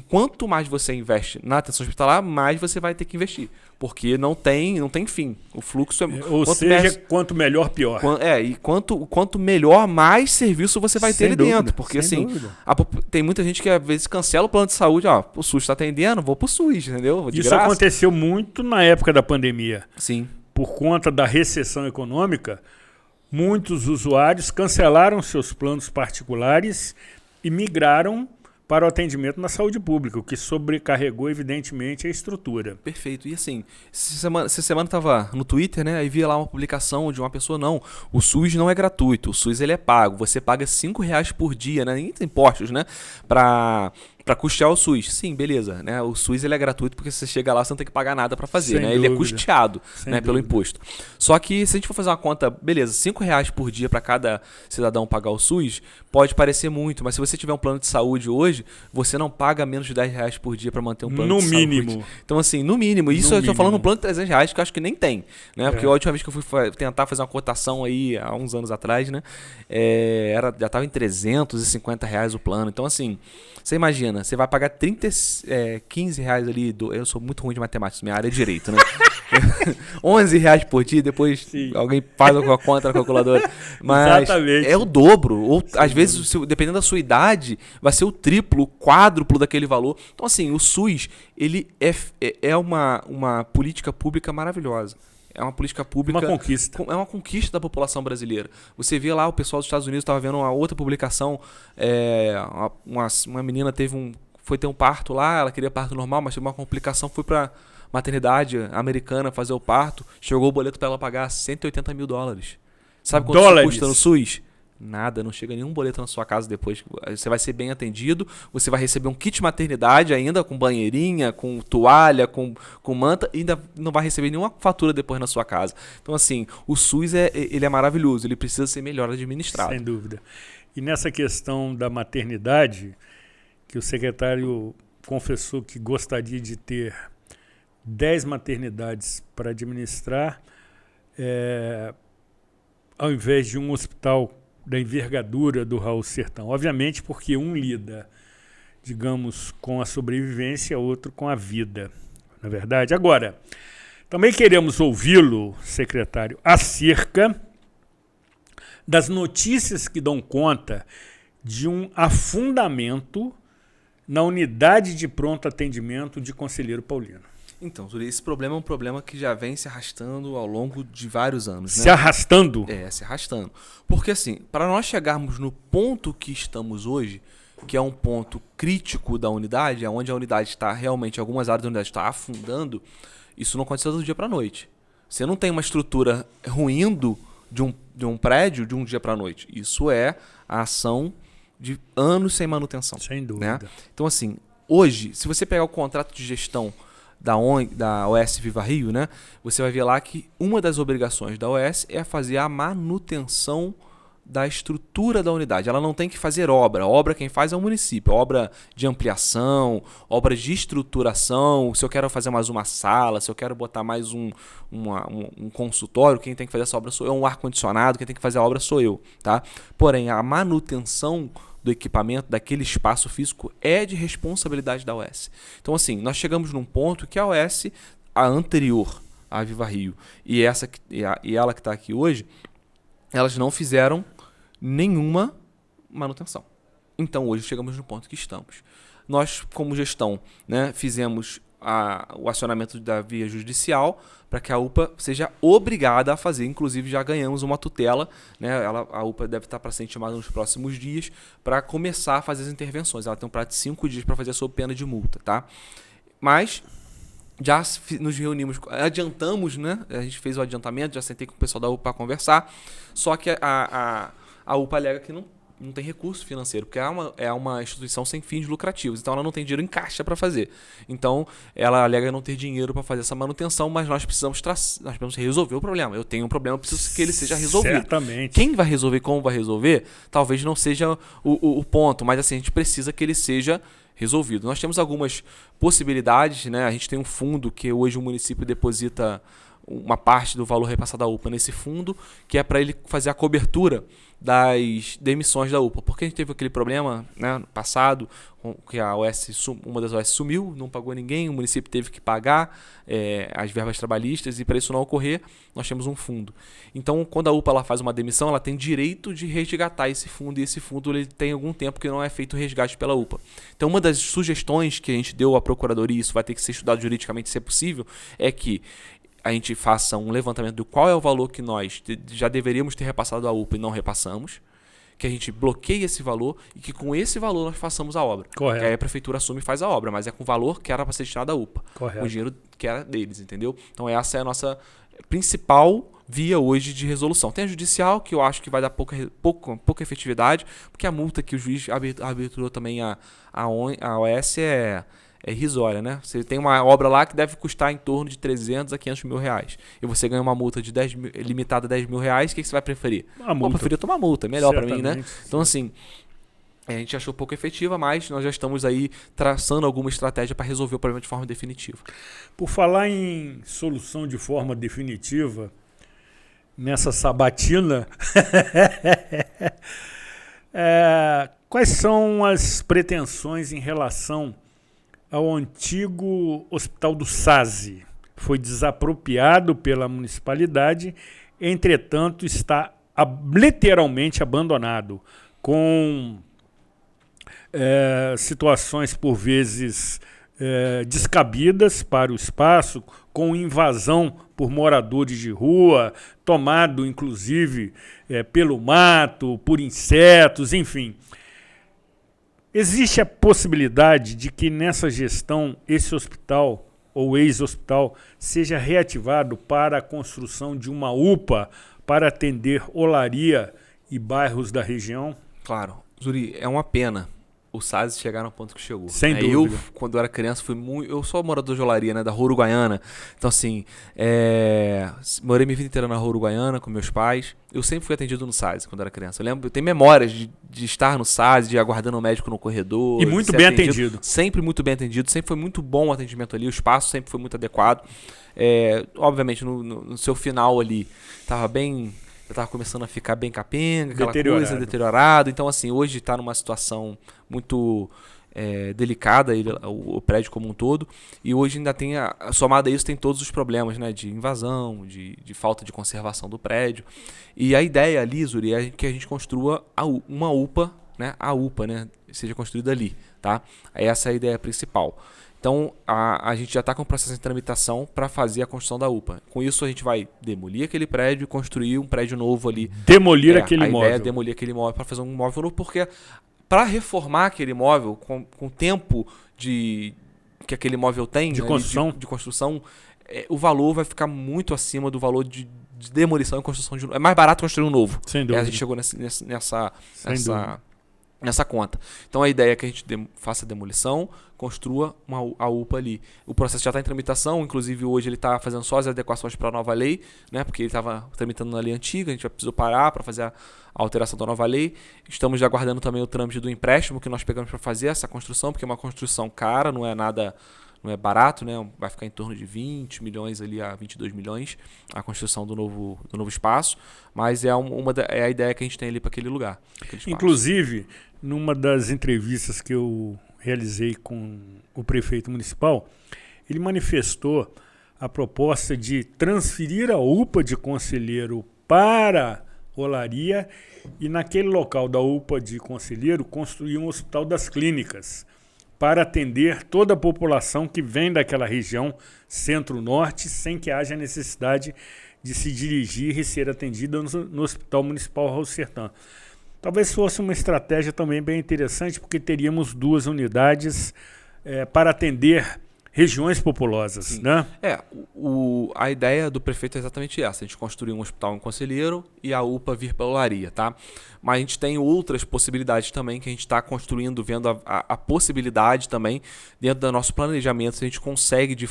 quanto mais você investe na atenção hospitalar, mais você vai ter que investir. Porque não tem fim. O fluxo é... Ou seja, quanto melhor, pior. E quanto melhor, mais serviço você vai ter ali dentro. Porque assim, tem muita gente que às vezes cancela o plano de saúde. O SUS está atendendo, vou pro SUS, entendeu? De Isso graça. Aconteceu muito na época da pandemia. Sim. Por conta da recessão econômica, muitos usuários cancelaram seus planos particulares e migraram para o atendimento na saúde pública, o que sobrecarregou, evidentemente, a estrutura. Perfeito. E assim, essa semana estava no Twitter, né? Aí via lá uma publicação de uma pessoa, não, o SUS não é gratuito, o SUS ele é pago. Você paga R$5 por dia, né? Nem tem impostos, né? Para custear o SUS. Sim, beleza, né? O SUS ele é gratuito porque você chega lá, você não tem que pagar nada para fazer, né? Ele é custeado, né, pelo imposto. Só que se a gente for fazer uma conta, beleza, R$5 por dia para cada cidadão pagar o SUS, pode parecer muito, mas se você tiver um plano de saúde hoje, você não paga menos de R$10 por dia para manter um plano de saúde. No mínimo. Então assim, no mínimo. Isso eu estou falando um plano de R$300 que eu acho que nem tem, né? Porque a última vez que eu fui tentar fazer uma cotação aí, há uns anos atrás, né? Já estava em R$350 o plano. Então assim, você imagina, você vai pagar R$15 ali, eu sou muito ruim de matemática, minha área é direito, né? R$11 por dia, depois alguém faz a conta na calculadora. Mas Exatamente. é o dobro. Ou, às vezes, dependendo da sua idade, vai ser o triplo, o quádruplo daquele valor. Então, assim, o SUS ele é uma política pública maravilhosa. É uma política pública... Uma conquista. É uma conquista da população brasileira. Você vê lá, o pessoal dos Estados Unidos estava vendo uma outra publicação, uma menina foi ter um parto lá, ela queria parto normal, mas teve uma complicação, foi para maternidade americana fazer o parto, chegou o boleto para ela pagar $180 mil. Sabe quanto isso custa no SUS? Nada, não chega nenhum boleto na sua casa depois. Você vai ser bem atendido, você vai receber um kit maternidade ainda, com banheirinha, com toalha, com manta, e ainda não vai receber nenhuma fatura depois na sua casa. Então, assim, o SUS ele é maravilhoso, ele precisa ser melhor administrado. Sem dúvida. E nessa questão da maternidade, que o secretário confessou que gostaria de ter 10 maternidades para administrar, ao invés de um hospital da envergadura do Raul Sertão. Obviamente porque um lida, digamos, com a sobrevivência, outro com a vida. Na verdade. Agora, também queremos ouvi-lo, secretário, acerca das notícias que dão conta de um afundamento na unidade de pronto atendimento de Conselheiro Paulino. Então, esse problema é um problema que já vem se arrastando ao longo de vários anos. Se arrastando? Se arrastando. Porque, assim, para nós chegarmos no ponto que estamos hoje, que é um ponto crítico da unidade, onde a unidade está realmente, algumas áreas da unidade está afundando, isso não aconteceu do dia para a noite. Você não tem uma estrutura ruindo de um prédio de um dia para a noite. Isso é a ação de anos sem manutenção. Sem dúvida. Né? Então, assim, hoje, se você pegar o contrato de gestão da OS Viva Rio, né, você vai ver lá que uma das obrigações da OS é fazer a manutenção da estrutura da unidade. Ela não tem que fazer obra. Obra quem faz é o município. Obra de ampliação, obra de estruturação. Se eu quero fazer mais uma sala, se eu quero botar mais um consultório, quem tem que fazer essa obra sou eu. Um ar-condicionado, quem tem que fazer a obra sou eu. Tá? Porém, a manutenção do equipamento, daquele espaço físico, é de responsabilidade da OS. Então, assim, nós chegamos num ponto que a OS, a anterior à Viva Rio, e ela que está aqui hoje, elas não fizeram nenhuma manutenção. Então, hoje chegamos no ponto que estamos. Nós, como gestão, né, fizemos o acionamento da via judicial para que a UPA seja obrigada a fazer. Inclusive, já ganhamos uma tutela. Né, a UPA deve estar para ser intimada nos próximos dias para começar a fazer as intervenções. Ela tem um prazo de 5 dias para fazer sob pena de multa. Tá? Mas já nos reunimos, adiantamos, né? A gente fez o adiantamento, já sentei com o pessoal da UPA para conversar. Só que a UPA alega que não tem recurso financeiro, porque é uma instituição sem fins lucrativos, então ela não tem dinheiro em caixa para fazer. Então, ela alega não ter dinheiro para fazer essa manutenção, mas nós precisamos resolver o problema. Eu tenho um problema, eu preciso que ele seja resolvido. Certamente. Quem vai resolver, como vai resolver, talvez não seja o ponto, mas assim, a gente precisa que ele seja resolvido. Nós temos algumas possibilidades, né? A gente tem um fundo que hoje o município deposita uma parte do valor repassado à UPA nesse fundo, que é para ele fazer a cobertura das demissões da UPA. Porque a gente teve aquele problema, né, no passado, que uma das OS sumiu, não pagou ninguém, o município teve que pagar as verbas trabalhistas, e para isso não ocorrer, nós temos um fundo. Então, quando a UPA ela faz uma demissão, ela tem direito de resgatar esse fundo, e esse fundo ele tem algum tempo que não é feito resgate pela UPA. Então, uma das sugestões que a gente deu à Procuradoria, isso vai ter que ser estudado juridicamente se é possível, é que a gente faça um levantamento do qual é o valor que nós já deveríamos ter repassado à UPA e não repassamos, que a gente bloqueie esse valor e que com esse valor nós façamos a obra. Correto. Que aí a prefeitura assume e faz a obra, mas é com o valor que era para ser destinado à UPA. Correto. O dinheiro que era deles, entendeu? Então essa é a nossa principal via hoje de resolução. Tem a judicial, que eu acho que vai dar pouca efetividade, porque a multa que o juiz arbitrou também a OS é irrisória, né? Você tem uma obra lá que deve custar em torno de 300 a 500 mil reais. E você ganha uma multa de limitada a 10 mil reais, o que você vai preferir? Eu preferia tomar multa, melhor para mim, né? Então, assim, a gente achou pouco efetiva, mas nós já estamos aí traçando alguma estratégia para resolver o problema de forma definitiva. Por falar em solução de forma definitiva, nessa sabatina, quais são as pretensões em relação ao antigo Hospital do SASI? foi desapropriado pela municipalidade, entretanto está literalmente abandonado, com situações por vezes descabidas para o espaço, com invasão por moradores de rua, tomado inclusive pelo mato, por insetos, enfim. Existe a possibilidade de que nessa gestão esse hospital ou ex-hospital seja reativado para a construção de uma UPA para atender Olaria e bairros da região? Claro. Zuri, é uma pena o SASI chegar no ponto que chegou. Sem dúvida. Eu, quando eu era criança, fui muito... Eu sou morador de Olaria, né? Da Rua Uruguaiana. Então, assim, morei minha vida inteira na Rua Uruguaiana com meus pais. Eu sempre fui atendido no SASI quando era criança. Eu tenho memórias de estar no SASI, de aguardando o médico no corredor. E muito bem atendido. Sempre muito bem atendido. Sempre foi muito bom o atendimento ali. O espaço sempre foi muito adequado. Obviamente, no seu final ali, estava bem... Eu estava começando a ficar bem capenga, aquela coisa, deteriorado. Então, assim, hoje está numa situação muito delicada, o prédio como um todo. E hoje ainda tem, somado a isso, tem todos os problemas, né, de invasão, de falta de conservação do prédio. E a ideia ali, Zuri, é que a gente construa uma UPA, né, seja construída ali, tá? Essa é a ideia principal. Então, a gente já está com o processo de tramitação para fazer a construção da UPA. Com isso, a gente vai demolir aquele prédio e construir um prédio novo ali. Demolir aquele imóvel. A ideia é demolir aquele imóvel para fazer um imóvel novo, porque para reformar aquele imóvel, com o tempo que aquele imóvel tem de construção, o valor vai ficar muito acima do valor de demolição e construção de novo. É mais barato construir um novo. Sem dúvida. A gente chegou nessa conta. Então a ideia é que a gente faça a demolição, construa a UPA ali. O processo já está em tramitação, inclusive hoje ele está fazendo só as adequações para a nova lei, né? Porque ele estava tramitando na lei antiga, a gente precisou parar para fazer a alteração da nova lei. Estamos já aguardando também o trâmite do empréstimo que nós pegamos para fazer essa construção, porque é uma construção cara, não é nada... Não é barato, né? Vai ficar em torno de 20 milhões ali a 22 milhões a construção do novo espaço, mas é a ideia que a gente tem ali para aquele lugar. Inclusive, numa das entrevistas que eu realizei com o prefeito municipal, ele manifestou a proposta de transferir a UPA de Conselheiro para Olaria e naquele local da UPA de Conselheiro construir um hospital das clínicas, para atender toda a população que vem daquela região centro-norte, sem que haja necessidade de se dirigir e ser atendida no Hospital Municipal Raul Sertã. Talvez fosse uma estratégia também bem interessante, porque teríamos 2 unidades para atender regiões populosas. Sim. Né? A ideia do prefeito é exatamente essa, a gente construir um hospital em Conselheiro e a UPA vir para Olaria, tá? Mas a gente tem outras possibilidades também que a gente está construindo, vendo a possibilidade também dentro do nosso planejamento, se a gente consegue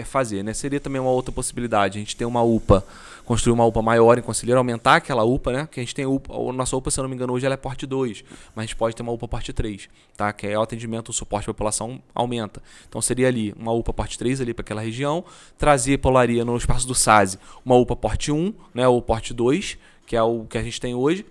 fazer, né? Seria também uma outra possibilidade, a gente ter uma UPA, construir uma UPA maior em Conselheiro, aumentar aquela UPA, né? Que a gente tem a nossa UPA, se eu não me engano, hoje ela é porte 2, mas a gente pode ter uma UPA porte 3, tá? Que é o atendimento, o suporte à população aumenta. Então seria ali uma UPA porte 3 ali para aquela região, trazer para Olaria no espaço do SASI uma UPA porte 1, né? Ou porte 2, que é o que a gente tem hoje.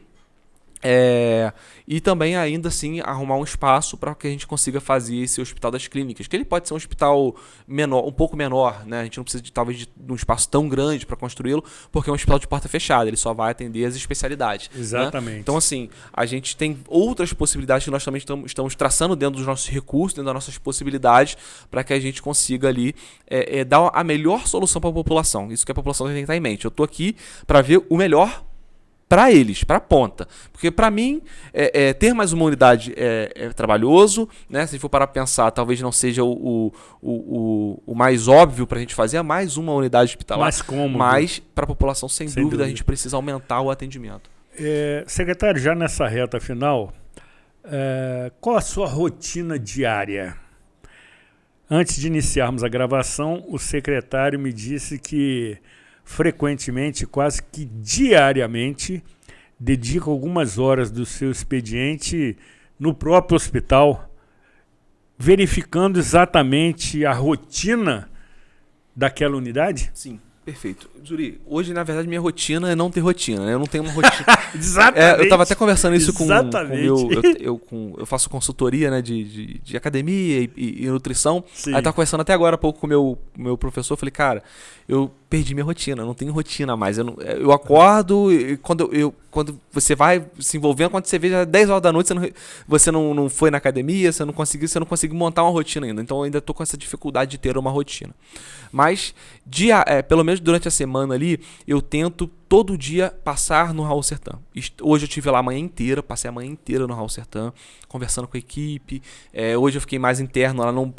E também ainda assim arrumar um espaço para que a gente consiga fazer esse hospital das clínicas, que ele pode ser um hospital menor, um pouco menor, né? A gente não precisa talvez de um espaço tão grande para construí-lo, porque é um hospital de porta fechada, ele só vai atender as especialidades. Exatamente. Né? Então assim, a gente tem outras possibilidades que nós também estamos traçando dentro dos nossos recursos, dentro das nossas possibilidades, para que a gente consiga ali dar a melhor solução para a população. Isso que a população tem que estar em mente. Eu estou aqui para ver o melhor para eles, para a ponta. Porque para mim, ter mais uma unidade é trabalhoso, né? Se for para pensar, talvez não seja o mais óbvio para a gente fazer, mais uma unidade hospitalar. Mais cômodo. Mas para a população, sem dúvida, a gente precisa aumentar o atendimento. Secretário, já nessa reta final, qual a sua rotina diária? Antes de iniciarmos a gravação, o secretário me disse que frequentemente, quase que diariamente, dedica algumas horas do seu expediente no próprio hospital, verificando exatamente a rotina daquela unidade? Sim. Perfeito. Zuri, hoje, na verdade, minha rotina é não ter rotina, né? Eu não tenho uma rotina. Exatamente. Eu estava até conversando isso com Exatamente. eu faço consultoria, né, de academia e nutrição. Sim. Aí eu tava conversando até agora há pouco com o meu professor. Eu falei, cara, eu perdi minha rotina, não tenho rotina mais. Eu acordo e quando você vai se envolvendo, quando você vê já 10 horas da noite, você não foi na academia, você não conseguiu montar uma rotina ainda. Então eu ainda tô com essa dificuldade de ter uma rotina. Mas, pelo menos durante a semana ali, eu tento todo dia passar no Raul Sertã. Hoje eu estive lá a manhã inteira, passei a manhã inteira no Raul Sertã, conversando com a equipe. Hoje eu fiquei mais interno, lá não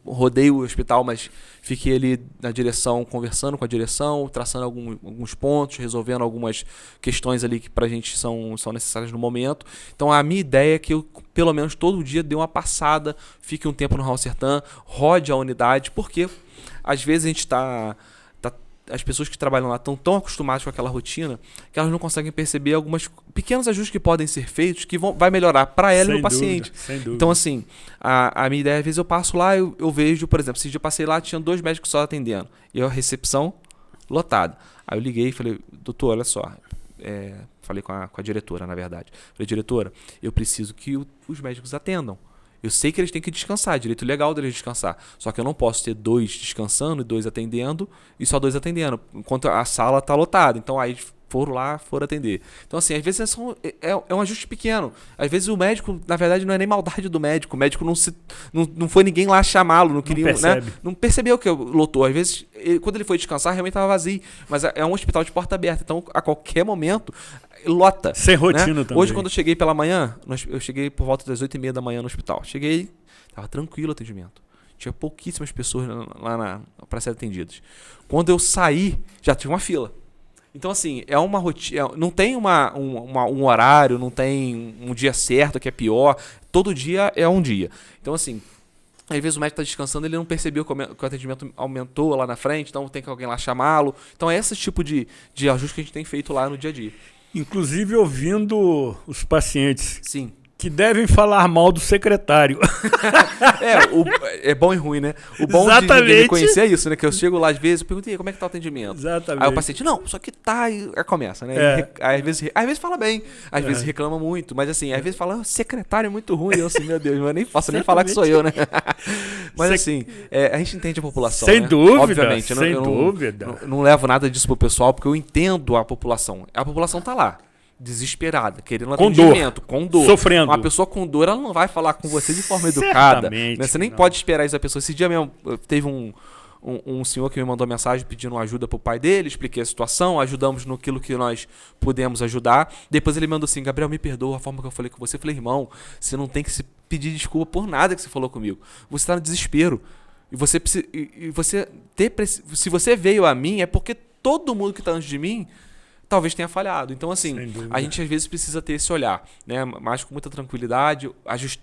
rodei o hospital, mas fiquei ali na direção, conversando com a direção, traçando alguns pontos, resolvendo algumas questões ali que pra gente são necessárias no momento. Então a minha ideia é que eu, pelo menos todo dia, dê uma passada, fique um tempo no Raul Sertã, rode a unidade, porque às vezes a gente as pessoas que trabalham lá estão tão acostumadas com aquela rotina que elas não conseguem perceber alguns pequenos ajustes que podem ser feitos que vai melhorar para ela e o paciente. Sem dúvida. Então, assim, a minha ideia, às vezes eu passo lá, eu vejo, por exemplo, esse dia eu passei lá, tinha 2 médicos só atendendo e a recepção lotada. Aí eu liguei e falei, doutor, olha só, falei com a diretora, na verdade. Falei, diretora, eu preciso que os médicos atendam. Eu sei que eles têm que descansar, é direito legal deles descansar. Só que eu não posso ter 2 descansando e 2 atendendo e só 2 atendendo, enquanto a sala está lotada. Então aí foram atender. Então assim, às vezes é um ajuste pequeno. Às vezes o médico, na verdade, não é nem maldade do médico. O médico não foi ninguém lá chamá-lo, não queria, né? Não percebeu que lotou. Às vezes, quando ele foi descansar, realmente estava vazio. Mas é um hospital de porta aberta. Então, a qualquer momento, lota. Sem rotina, né? Também. Hoje, quando eu cheguei pela manhã, eu cheguei por volta das 8h30 da manhã no hospital. Cheguei, estava tranquilo o atendimento. Tinha pouquíssimas pessoas lá para serem atendidas. Quando eu saí, já tinha uma fila. Então, assim, é uma rotina. Não tem um horário, não tem um dia certo que é pior. Todo dia é um dia. Então, assim, às vezes o médico está descansando, ele não percebeu que o atendimento aumentou lá na frente, então tem que alguém lá chamá-lo. Então, é esse tipo de ajuste que a gente tem feito lá no dia a dia. Inclusive ouvindo os pacientes. Sim. Que devem falar mal do secretário. É bom e ruim, né? O bom de ninguém me conhecer é isso, né? Que eu chego lá às vezes, eu pergunto, como é que tá o atendimento? Exatamente. Aí o paciente, não, só que tá, e aí começa, né? Às vezes fala bem, às vezes reclama muito, mas assim, às vezes fala, secretário é muito ruim, eu assim, meu Deus, eu nem posso nem falar que sou eu, né? Mas assim, a gente entende a população, sem né? dúvida, obviamente, sem dúvida. Não levo nada disso pro pessoal, porque eu entendo a população. A população tá lá. Desesperada, querendo atendimento, com dor, sofrendo. Uma pessoa com dor, ela não vai falar com você de forma educada, né? Você nem pode esperar isso da pessoa. Esse dia mesmo, teve um senhor que me mandou mensagem pedindo ajuda pro pai dele, expliquei a situação, ajudamos naquilo que nós pudemos ajudar. Depois ele mandou assim, Gabriel, me perdoa a forma que eu falei com você. Eu falei, irmão, você não tem que se pedir desculpa por nada que você falou comigo. Você está no desespero. Se você veio a mim, é porque todo mundo que está antes de mim talvez tenha falhado. Então, assim, a gente às vezes precisa ter esse olhar, né? Mas com muita tranquilidade.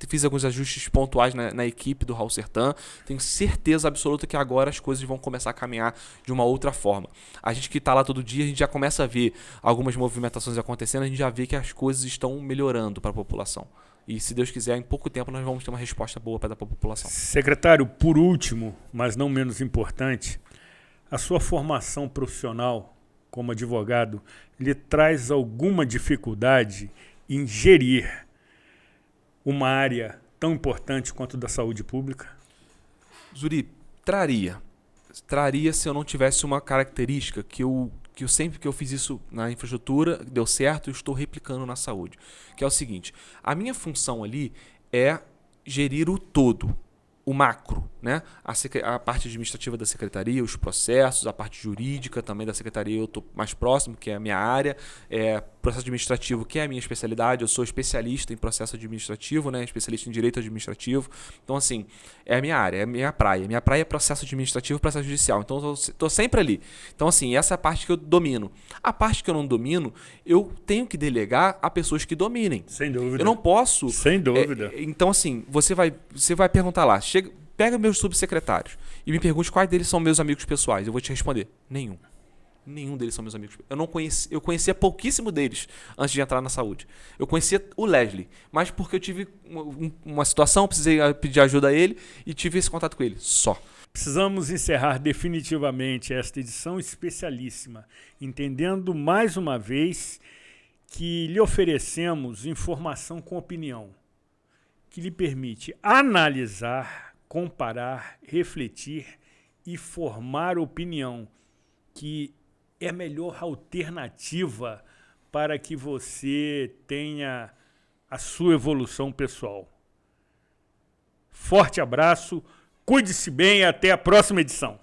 Fiz alguns ajustes pontuais na equipe do Raul Sertã. Tenho certeza absoluta que agora as coisas vão começar a caminhar de uma outra forma. A gente que está lá todo dia, a gente já começa a ver algumas movimentações acontecendo, a gente já vê que as coisas estão melhorando para a população. E, se Deus quiser, em pouco tempo nós vamos ter uma resposta boa para dar para a população. Secretário, por último, mas não menos importante, a sua formação profissional como advogado, lhe traz alguma dificuldade em gerir uma área tão importante quanto da saúde pública? Zuri, traria se eu não tivesse uma característica que eu sempre que eu fiz isso na infraestrutura, deu certo, eu estou replicando na saúde. Que é o seguinte, a minha função ali é gerir o todo, o macro, né? A parte administrativa da secretaria, os processos, a parte jurídica também da secretaria eu estou mais próximo, que é a minha área, processo administrativo, que é a minha especialidade, eu sou especialista em processo administrativo, né? Especialista em direito administrativo, então assim, é a minha área, é a minha praia. Minha praia é processo administrativo e processo judicial, então eu estou sempre ali. Então assim, essa é a parte que eu domino. A parte que eu não domino, eu tenho que delegar a pessoas que dominem. Sem dúvida. Eu não posso... Sem dúvida. Então assim, você vai perguntar lá, pega meus subsecretários e me pergunte quais deles são meus amigos pessoais. Eu vou te responder, nenhum. Nenhum deles são meus amigos. Eu conhecia pouquíssimo deles antes de entrar na saúde. Eu conhecia o Leslie, mas porque eu tive uma situação, precisei pedir ajuda a ele e tive esse contato com ele, só. Precisamos encerrar definitivamente esta edição especialíssima, entendendo mais uma vez que lhe oferecemos informação com opinião, que lhe permite analisar, comparar, refletir e formar opinião, que é a melhor alternativa para que você tenha a sua evolução pessoal. Forte abraço, cuide-se bem e até a próxima edição.